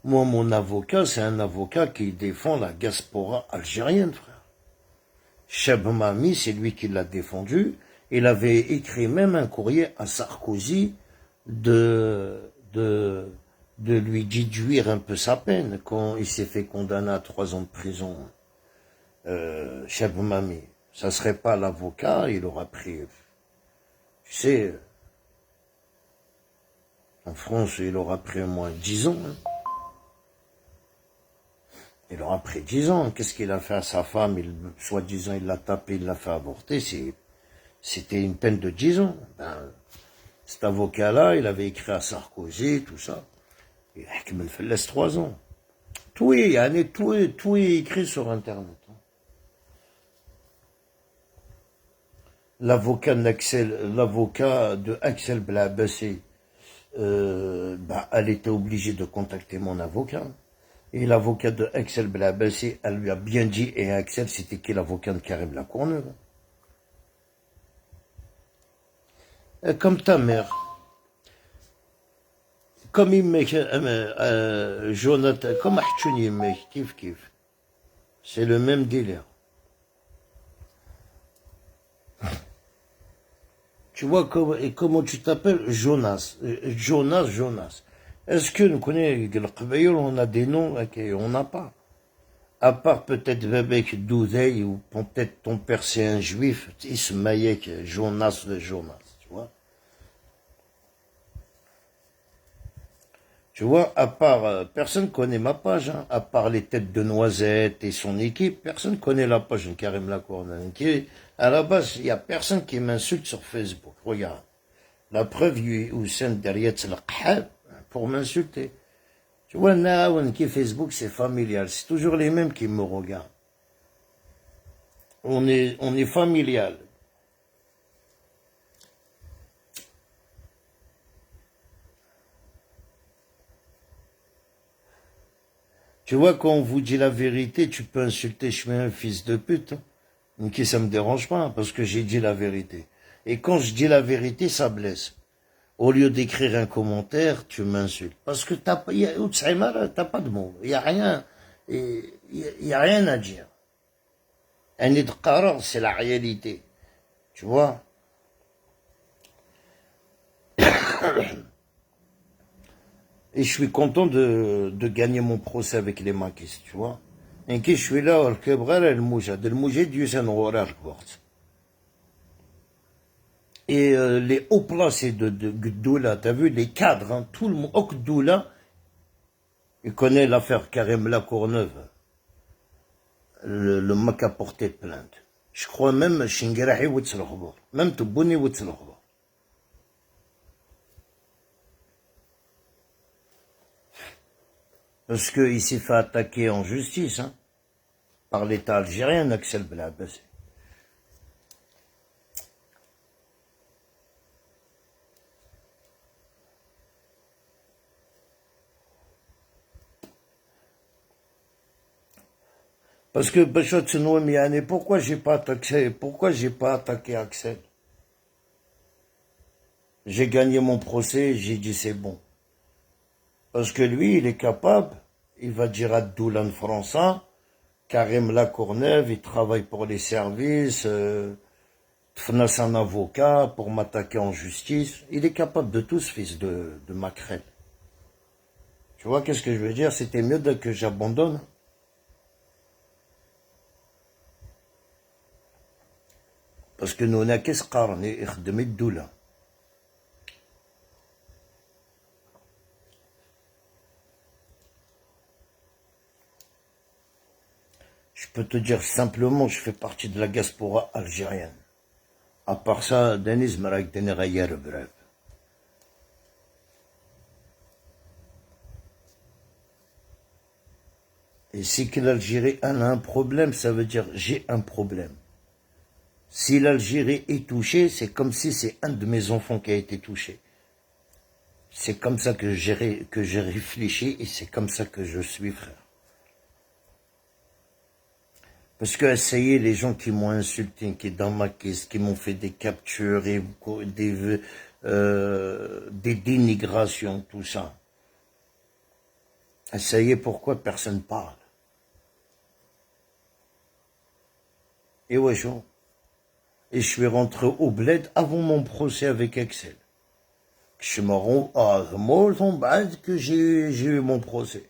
Moi, mon avocat, c'est un avocat qui défend la diaspora algérienne, frère. Cheb Mami, c'est lui qui l'a défendu. Il avait écrit même un courrier à Sarkozy de lui déduire un peu sa peine quand il s'est fait condamner à 3 ans de prison. Cheb Mami, ça serait pas l'avocat, il aura pris, tu sais, en France, il aura pris au moins 10 ans. Hein. Il aura pris 10 ans. Qu'est-ce qu'il a fait à sa femme? Soi-disant, il l'a tapé, il l'a fait avorter. C'était une peine de 10 ans. Cet avocat-là, il avait écrit à Sarkozy, tout ça. Il me laisse 3 ans. Tout est écrit sur Internet. L'avocat de Axel Blabassi, elle était obligée de contacter mon avocat. Et l'avocat de Axel Blabassi, elle lui a bien dit, et Axel, c'était qui l'avocat de Karim Lacourneuve? Comme ta mère. Comme il m'a Jonathan, comme Ahchouni, kif. C'est le même délire. Tu vois comment tu t'appelles? Jonas. Jonas. Est-ce que nous connaissons, on a des noms, on n'a pas. À part peut-être Vebek Douzeil, ou peut-être ton père c'est un juif, Ismaïek, Jonas de Jonas, tu vois. Tu vois, à part, personne ne connaît ma page, hein, à part les têtes de Noisette et son équipe, personne ne connaît la page de Karim Lacourneuve. À la base, il n'y a personne qui m'insulte sur Facebook. Regarde. La preuve, Hussein derrière le pour m'insulter. Tu vois, qui Facebook, c'est familial. C'est toujours les mêmes qui me regardent. On est familial. Tu vois, quand on vous dit la vérité, tu peux insulter, je suis un fils de pute. Qui ça me dérange pas, parce que j'ai dit la vérité. Et quand je dis la vérité, ça blesse. Au lieu d'écrire un commentaire, tu m'insultes. Parce que t'as pas de mots. Il y a rien à dire. c'est la réalité. Tu vois? Et je suis content de gagner mon procès avec les maquistes, tu vois? Et que je suis là, et les hauts placés de Gdoula, t'as vu, les cadres, hein, tout le monde, au Gdoula, il connaît l'affaire Karim Lacourneuve, le mec a porté plainte. Je crois même Shingirahi Witzlokhour, même Toubouni Witzlokhour. Parce qu'il s'est fait attaquer en justice, hein, par l'État algérien, Axel Belabassi. Parce que Bachot Nouemiane, pourquoi j'ai pas attaqué Axel? J'ai gagné mon procès, j'ai dit c'est bon. Parce que lui, il est capable, il va dire à Doulan français, Karim Lacourneuve, il travaille pour les services, Fnas un avocat pour m'attaquer en justice. Il est capable de tout, ce fils de Macrel. Tu vois, qu'est-ce que je veux dire? C'était mieux que j'abandonne. Parce que nous, on a qu'est-ce qu'on est de Doula. Je peux te dire simplement, je fais partie de la diaspora algérienne. À part ça, Denis Marak Denerayer, bref. Et si que l'Algérie a un problème, ça veut dire j'ai un problème. Si l'Algérie est touchée, c'est comme si c'est un de mes enfants qui a été touché. C'est comme ça que j'ai réfléchi et c'est comme ça que je suis, frère. Parce que, ça y est, les gens qui m'ont insulté, qui dans ma caisse, qui m'ont fait des captures et des dénigrations, tout ça. Ça y est, pourquoi personne parle? Et ouais, et je suis rentré au bled avant mon procès avec Axel. Je me rends à que j'ai eu mon procès.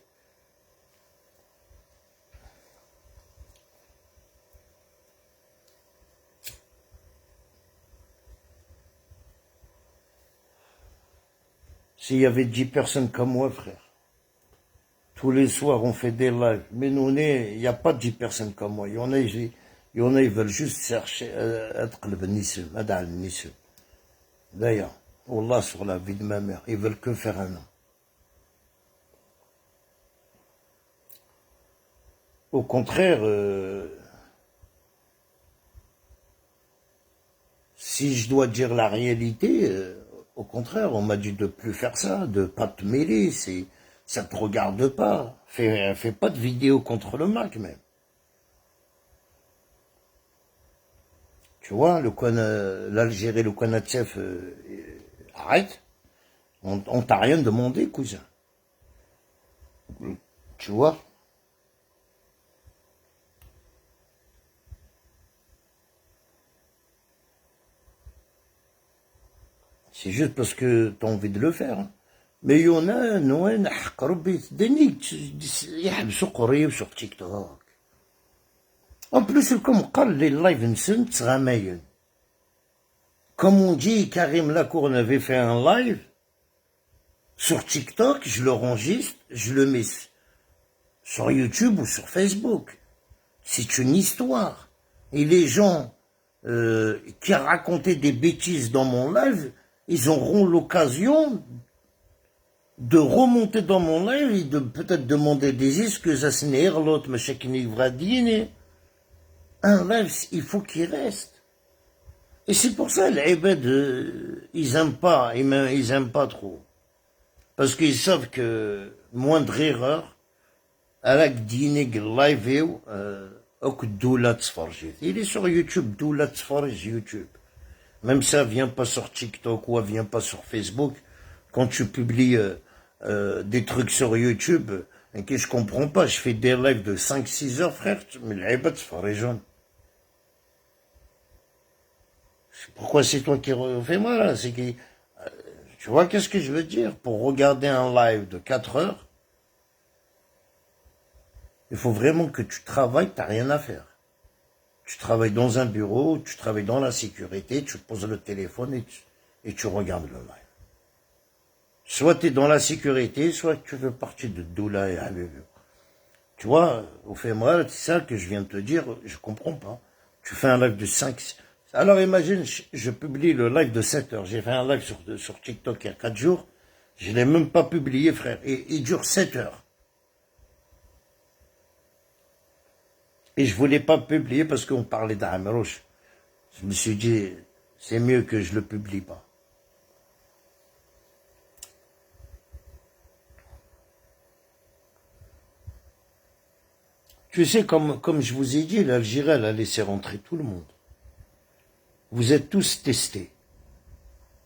S'il y avait 10 personnes comme moi, frère, tous les soirs on fait des lives, mais nous, il n'y a pas 10 personnes comme moi. Il y en a, ils veulent juste chercher être le Nissim, Adal Nissim. D'ailleurs, Wallah, sur la vie de ma mère, ils veulent que faire un nom. Au contraire, si je dois dire la réalité, au contraire, on m'a dit de plus faire ça, de pas te mêler, ça te regarde pas. Fais pas de vidéo contre le Mac même. Tu vois, l'Algérie, le Konatsef, arrête. On t'a rien demandé, cousin. Tu vois? C'est juste parce que tu as envie de le faire. Mais il y en a, Noël, sur TikTok. En plus, comme les lives, comme on dit, Karim Lacourneuve avait fait un live sur TikTok, je le enregistre, je le mets sur YouTube ou sur Facebook. C'est une histoire. Et les gens qui racontaient des bêtises dans mon live, ils auront l'occasion de remonter dans mon live et de peut-être demander des excuses à l'autre, un live, il faut qu'il reste. Et c'est pour ça, les ibad, ils aiment pas trop. Parce qu'ils savent que moindre erreur, avec Dinig live, il est sur YouTube, Doula Tfarj YouTube. Même ça vient pas sur TikTok ou vient pas sur Facebook. Quand tu publies des trucs sur YouTube, et que je comprends pas, je fais des lives de 5-6 heures, frère, mais l'ibad, c'est pas les jeunes. Pourquoi c'est toi qui refais moi là? C'est qui? Tu vois qu'est-ce que je veux dire? Pour regarder un live de 4 heures, il faut vraiment que tu travailles, t'as rien à faire. Tu travailles dans un bureau, tu travailles dans la sécurité, tu poses le téléphone et tu regardes le live. Soit tu es dans la sécurité, soit tu fais partie de Doula et Habibou. Tu vois, au fait, moi, c'est ça que je viens de te dire, je comprends pas. Tu fais un live de 5. Alors imagine, je publie le live de 7 heures. J'ai fait un live sur TikTok il y a 4 jours. Je ne l'ai même pas publié, frère. Et il dure 7 heures. Et je voulais pas publier parce qu'on parlait d'Amrouche. Je me suis dit, c'est mieux que je le publie pas. Tu sais, comme je vous ai dit, l'Algérie, elle a laissé rentrer tout le monde. Vous êtes tous testés.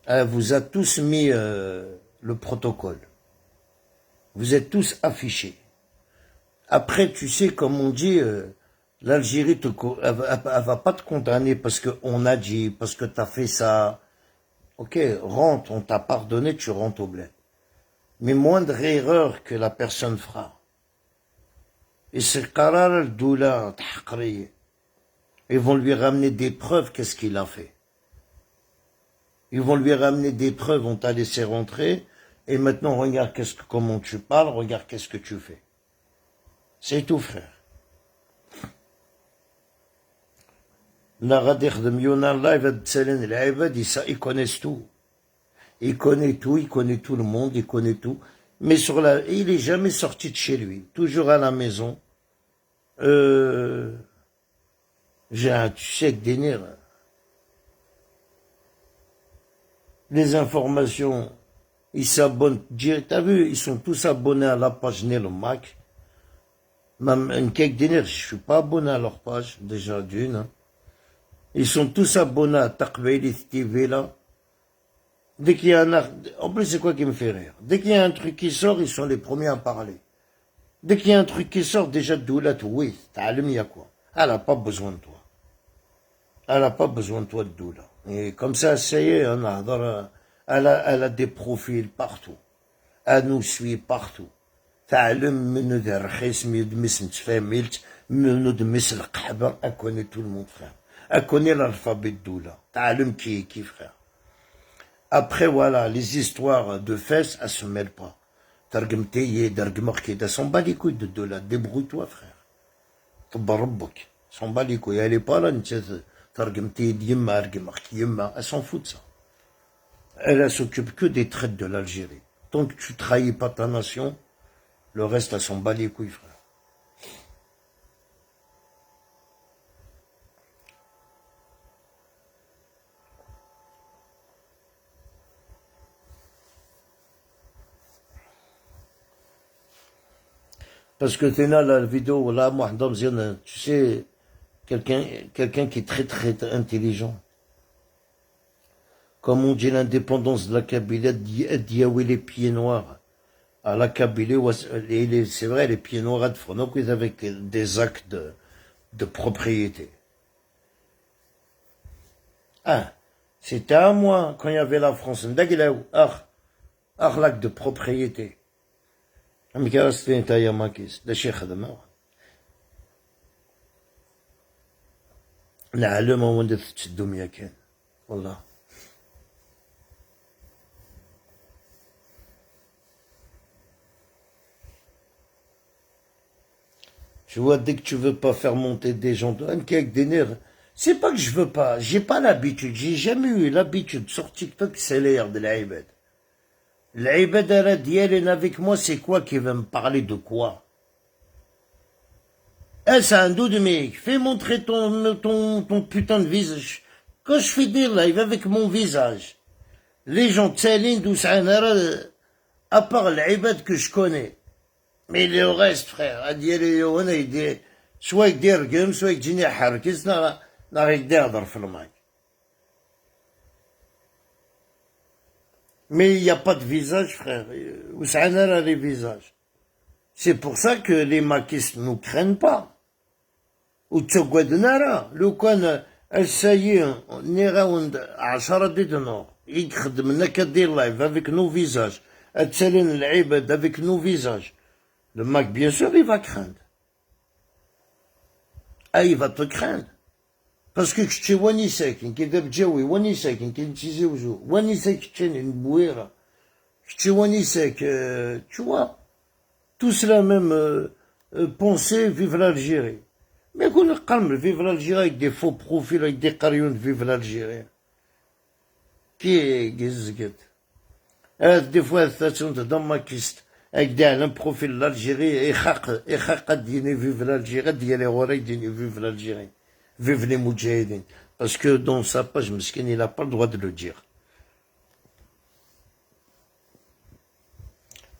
Elle vous a tous mis le protocole. Vous êtes tous affichés. Après, tu sais, comme on dit, l'Algérie, elle va pas te condamner parce qu'on a dit, parce que tu as fait ça. Ok, rentre, on t'a pardonné, tu rentres au bled. Mais moindre erreur que la personne fera. Et c'est qarar le doula, ils vont lui ramener des preuves, qu'est-ce qu'il a fait. Ils vont lui ramener des preuves, on t'a laissé rentrer, et maintenant regarde comment tu parles, regarde qu'est-ce que tu fais. C'est tout, frère. La radère de Miona Live, ils connaissent tout. Il connaît tout, il connaît tout le monde, il connaît tout. Mais il est jamais sorti de chez lui, toujours à la maison. Tu sais que Denir, les informations, ils s'abonnent direct. T'as vu, ils sont tous abonnés à la page Nelo Mac. Même un cake Denir, je suis pas abonné à leur page, déjà d'une. Hein. Ils sont tous abonnés à Takbeili TV là. Dès qu'il y a en plus, c'est quoi qui me fait rire? Dès qu'il y a un truc qui sort, ils sont les premiers à parler. Dès qu'il y a un truc qui sort, déjà, Doulat, oui, t'as il y a quoi? Elle n'a pas besoin de toi. Elle n'a pas besoin de toi de Doula. Et comme ça, ça y est, elle a des profils partout. Elle nous suit partout. تعلم منو ذا رخيص ميدمس نتفاهميلت منو دمس القحبة elle connaît tout le monde frère elle connaît l'alphabet de Doula تعلم qui frère. Après voilà les histoires de fesses elles se mêlent pas ترجمتي درجمك كده s'en bat les couilles de Doula débrouille-toi frère طب ربك s'en bat les couilles elle est pas là ترجمتي ديما رجمك يما elle s'en fout de ça elle s'occupe que des traites de l'Algérie tant que tu trahis pas ta nation. Le reste, elles s'en bat les couilles, frère. Parce que t'es là, la vidéo, là, moi, tu sais, quelqu'un qui est très, très intelligent. Comme on dit l'indépendance de la Kabylie, Diaoui les pieds noirs. À la Kabylie, c'est vrai, les pieds noirs de Fronok, ils avaient des actes de propriété. Ah, c'était à moi, quand il y avait la France, l'acte de propriété. Mais qu'est-ce que c'est un makis, le cheikh de moi. نعلم وين تشدو يا كان والله. Tu vois, dès que tu veux pas faire monter des gens, avec des nerfs, c'est pas que je veux pas, j'ai pas l'habitude, j'ai jamais eu l'habitude sur TikTok, c'est l'air de l'Aïbed. L'Aïbed Aradiel avec moi, c'est quoi qui va me parler de quoi? Eh, c'est un dos de mec, fais montrer ton putain de visage. Quand je fais des lives avec mon visage, les gens tsalin d'Oussanara, à part l'Aïbed que je connais. Mais le reste, frère, soit يدير رقم soit يجيني حركز نغير يهضر في الماي. Mais il n'y a pas de visage, frère. Oussanar a les visages. C'est pour ça que les maquistes ne nous craignent pas. Ou Tsogwadnara. Le coin, السايين نيراوند 10 ديتنور يخدم لنا كدير لايف افيك نو فيزاج اتسالين العباد افيك نو فيزاج le mec bien sûr il va craindre il va te craindre parce que كشتي واني ساكن كي داب جاوي واني ساكن كي نتزوجو واني ساكن تاني نبويرة كشتي واني ساكن tu vois tous la même pensée vive l'Algérie mais يقول لك قرم vive l'Algérie avec des faux profils avec des قريون vive l'Algérie كي قزقت des fois الثاتون dans ma kiste avec un profil l'Algérie يخاق ديني vive l'Algérie ديالي غوري ديني vive l'Algérie vive les moudjahidines parce que dans sa page meskin il a pas le droit de le dire.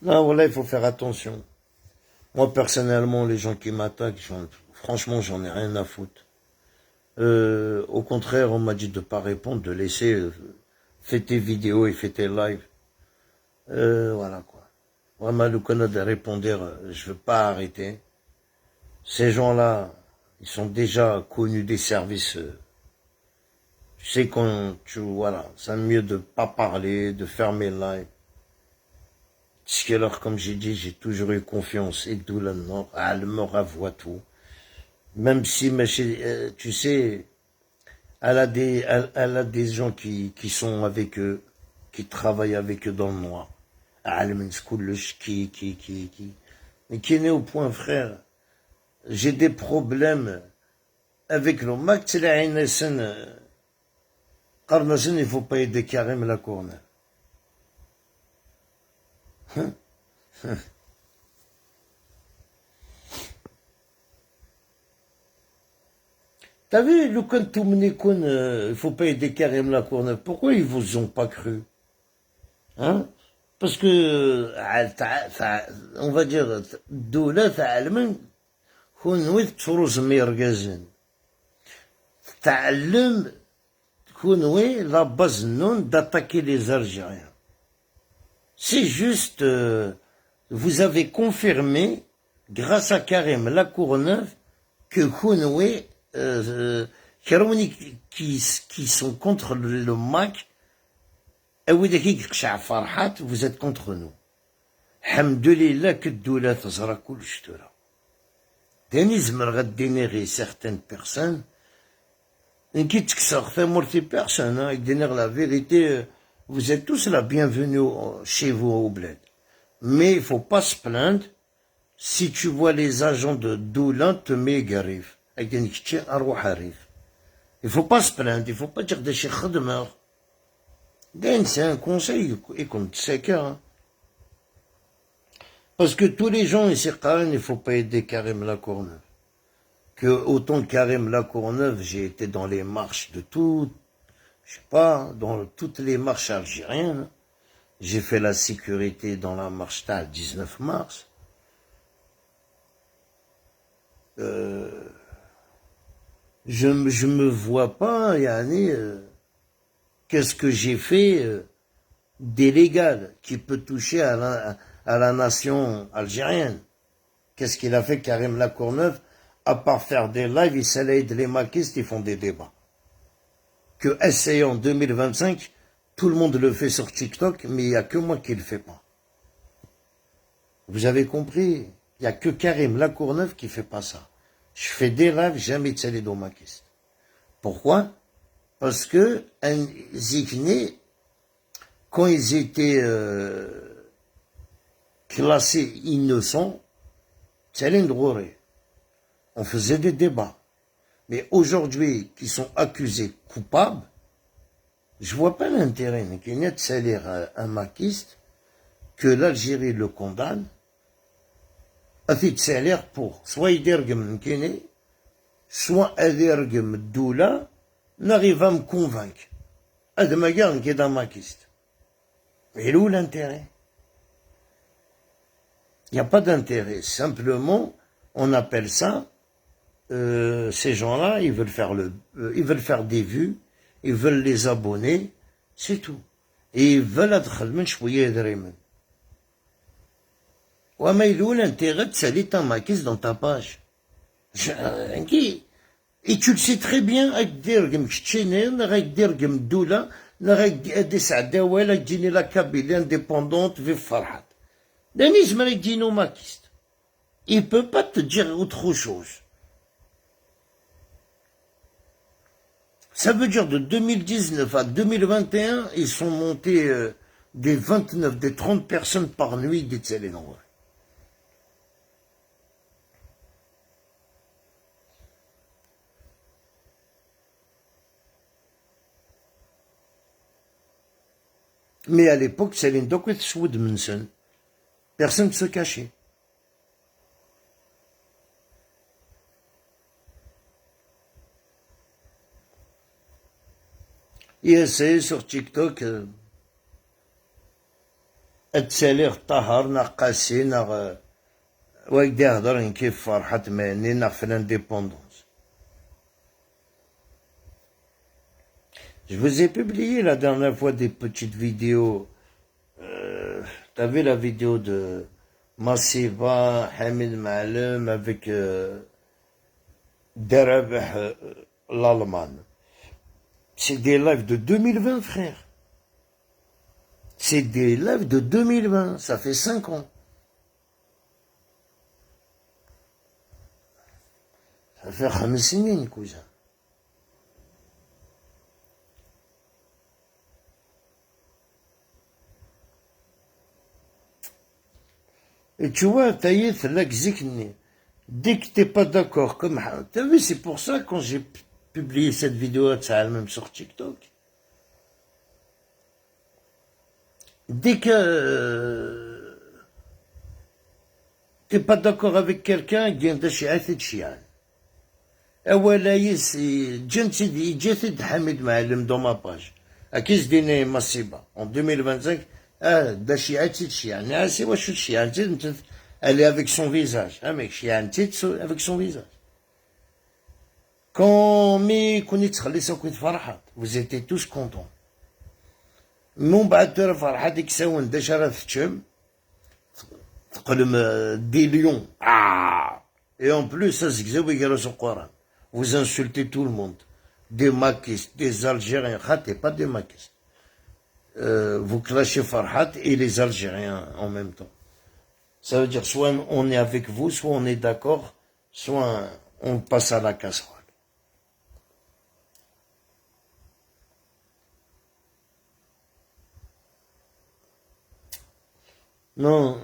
Non voilà il faut faire attention. Moi personnellement les gens qui m'attaquent franchement j'en ai rien à foutre. Au contraire on m'a dit de pas répondre, de laisser fais tes vidéos et fais tes lives. Voilà quoi. Vraiment le canard de répondre, je veux pas arrêter. Ces gens-là, ils sont déjà connus des services. Tu sais quand tu voilà, c'est mieux de pas parler, de fermer le live. Parce que alors comme j'ai dit, j'ai toujours eu confiance et d'où la nord, elle me ravoie tout. Même si tu sais, elle a des gens qui sont avec eux, qui travaillent avec eux dans le noir. Mais qui est né au point, frère. J'ai des problèmes avec le Mac, il ne faut pas aider Karim la Courneuve. T'as vu, le quand il faut pas aider Karim la Courneuve. Pourquoi ils vous ont pas cru? Hein? Parce que, on va dire, الدولة تعلم كون تفرز ميرقازن تعلم كون لا باز نون d'attaquer les Algériens. C'est juste, vous avez confirmé, grâce à Karim la Courneuve, que Kounoui, qui sont contre le MAC, vous êtes contre nous. Alhamdoulilah que الدولة تزرع كلش ترى. داني زمر غدينيغي certaines personnes qui تكسر ثمرتي personne غدينيغ la vérité vous êtes tous la bienvenue chez vous au bled. Mais il faut pas se plaindre si tu vois les agents de Doulin te mégarif. Il faut pas se plaindre, il faut pas dire des chers khadmeur. C'est un conseil, et comme tu sais que, parce que tous les gens ici, il ne faut pas aider Karim la Courneuve. Que autant Karim la Courneuve, j'ai été dans les marches de tout, je sais pas, dans toutes les marches algériennes. J'ai fait la sécurité dans la marche le 19 mars. Je me vois pas, Yanni, qu'est-ce que j'ai fait d'illégal qui peut toucher à la nation algérienne. Qu'est-ce qu'il a fait Karim la Courneuve, à part faire des lives, il s'aide les maquistes, ils font des débats. Que essayer en 2025, tout le monde le fait sur TikTok, mais il n'y a que moi qui le fais pas. Vous avez compris? Il n'y a que Karim la Courneuve qui fait pas ça. Je fais des lives, jamais de saler maquistes. Pourquoi? Parce que Zikné, quand ils étaient classés innocents, on faisait des débats. Mais aujourd'hui, qui sont accusés coupables, je vois pas l'intérêt qu'il y ait de salir un maquiste, que l'Algérie le condamne, a fait de salaire pour soit Idergem Nkene, soit Idergem Doula, n'arrive à me convaincre. Ademagar qui est un maquiste. Et où l'intérêt? Il n'y a pas d'intérêt. Simplement, on appelle ça, ces gens-là, ils veulent faire des vues, ils veulent les abonner, c'est tout. Et ils veulent être ouais, mais il est où l'intérêt de salir ta maquise dans ta page? Et tu le sais très bien, avec dire comme Tchénène, avec dire comme Doula, avec des Sadawel, avec dire la Kabylie indépendante, vive Farhat. Denis, mais avec dire makiste. Il peut pas te dire autre chose. Ça veut dire de 2019 à 2021, ils sont montés des 29, des 30 personnes par nuit des Tselénoué. Mais à l'époque, Céline Dokwet Swoodmanson. Personne ne se cachait. Il essaie sur TikTok التساليغ الطهر نا قاسي نا وايد يهضر كيف فرحت ماني نا في l'indépendance. Je vous ai publié la dernière fois des petites vidéos. T'as vu la vidéo de Massiba, Hamid Ma'alem avec Darabah l'Allemagne. C'est des lives de 2020, frère. C'est des lives de 2020, ça fait 5 ans. Ça fait 5 سنين, cousin. Et tu vois, Taït, l'exikni, dès que t'es pas d'accord, comme, t'as vu, c'est pour ça quand j'ai publié cette vidéo, ça même sur TikTok. Dès que t'es pas d'accord avec quelqu'un, il vient de chier, c'est chiant. أولا جنتي حميد معلم دو ما باج أكيس ديني مصيبة en 2025 دا شيعتي تشيعني عاسي واش تشيعني elle est avec son visage ميك شيعتي avec son visage quand مي كوني تخلي ساكن فرحات vous étiez tous contents من بعد ترى فرحات ديك ساون داش راه تشم تقلم دي ليون et en plus ça زكزاو يقرا sur Coran. Vous insultez tout le monde. Des maquistes, des Algériens. T'es pas des maquistes. Vous clashez Farhat et les Algériens en même temps. Ça veut dire soit on est avec vous, soit on est d'accord, soit on passe à la casserole. Non,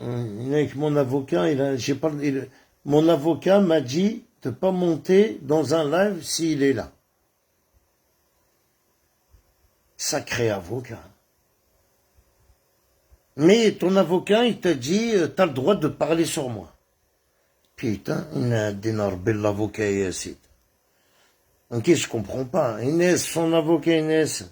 avec mon avocat, mon avocat m'a dit de ne pas monter dans un live s'il est là. Sacré avocat. Mais ton avocat, il t'a dit, t'as le droit de parler sur moi. Putain, il a dénarbé l'avocat Yacine. Ok, je comprends pas. Inès, son avocat Inès.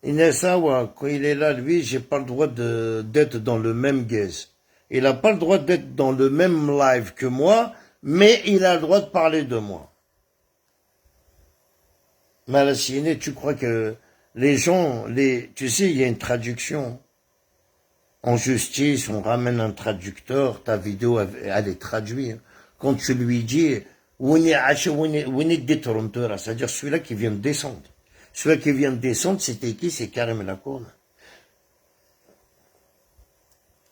Inès Awa, quand il est là, lui, j'ai pas le droit d'être dans le même guise. Il n'a pas le droit d'être dans le même live que moi, mais il a le droit de parler de moi. Malassiné, tu crois que les gens, tu sais, il y a une traduction. En justice, on ramène un traducteur, ta vidéo, elle est traduite. Quand tu lui dis, c'est-à-dire celui-là qui vient de descendre. Celui-là qui vient de descendre, c'était qui? C'est Karim Lacourne.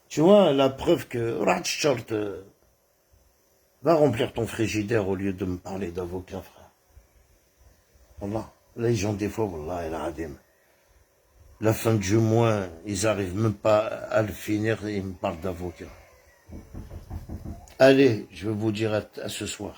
Tu vois, la preuve que va remplir ton frigidaire au lieu de me parler d'avocat, frère. Wallah. Les gens, des fois, wallah, il a radim. La fin du mois, ils arrivent même pas à le finir et ils me parlent d'avocat. Allez, je vais vous dire à ce soir.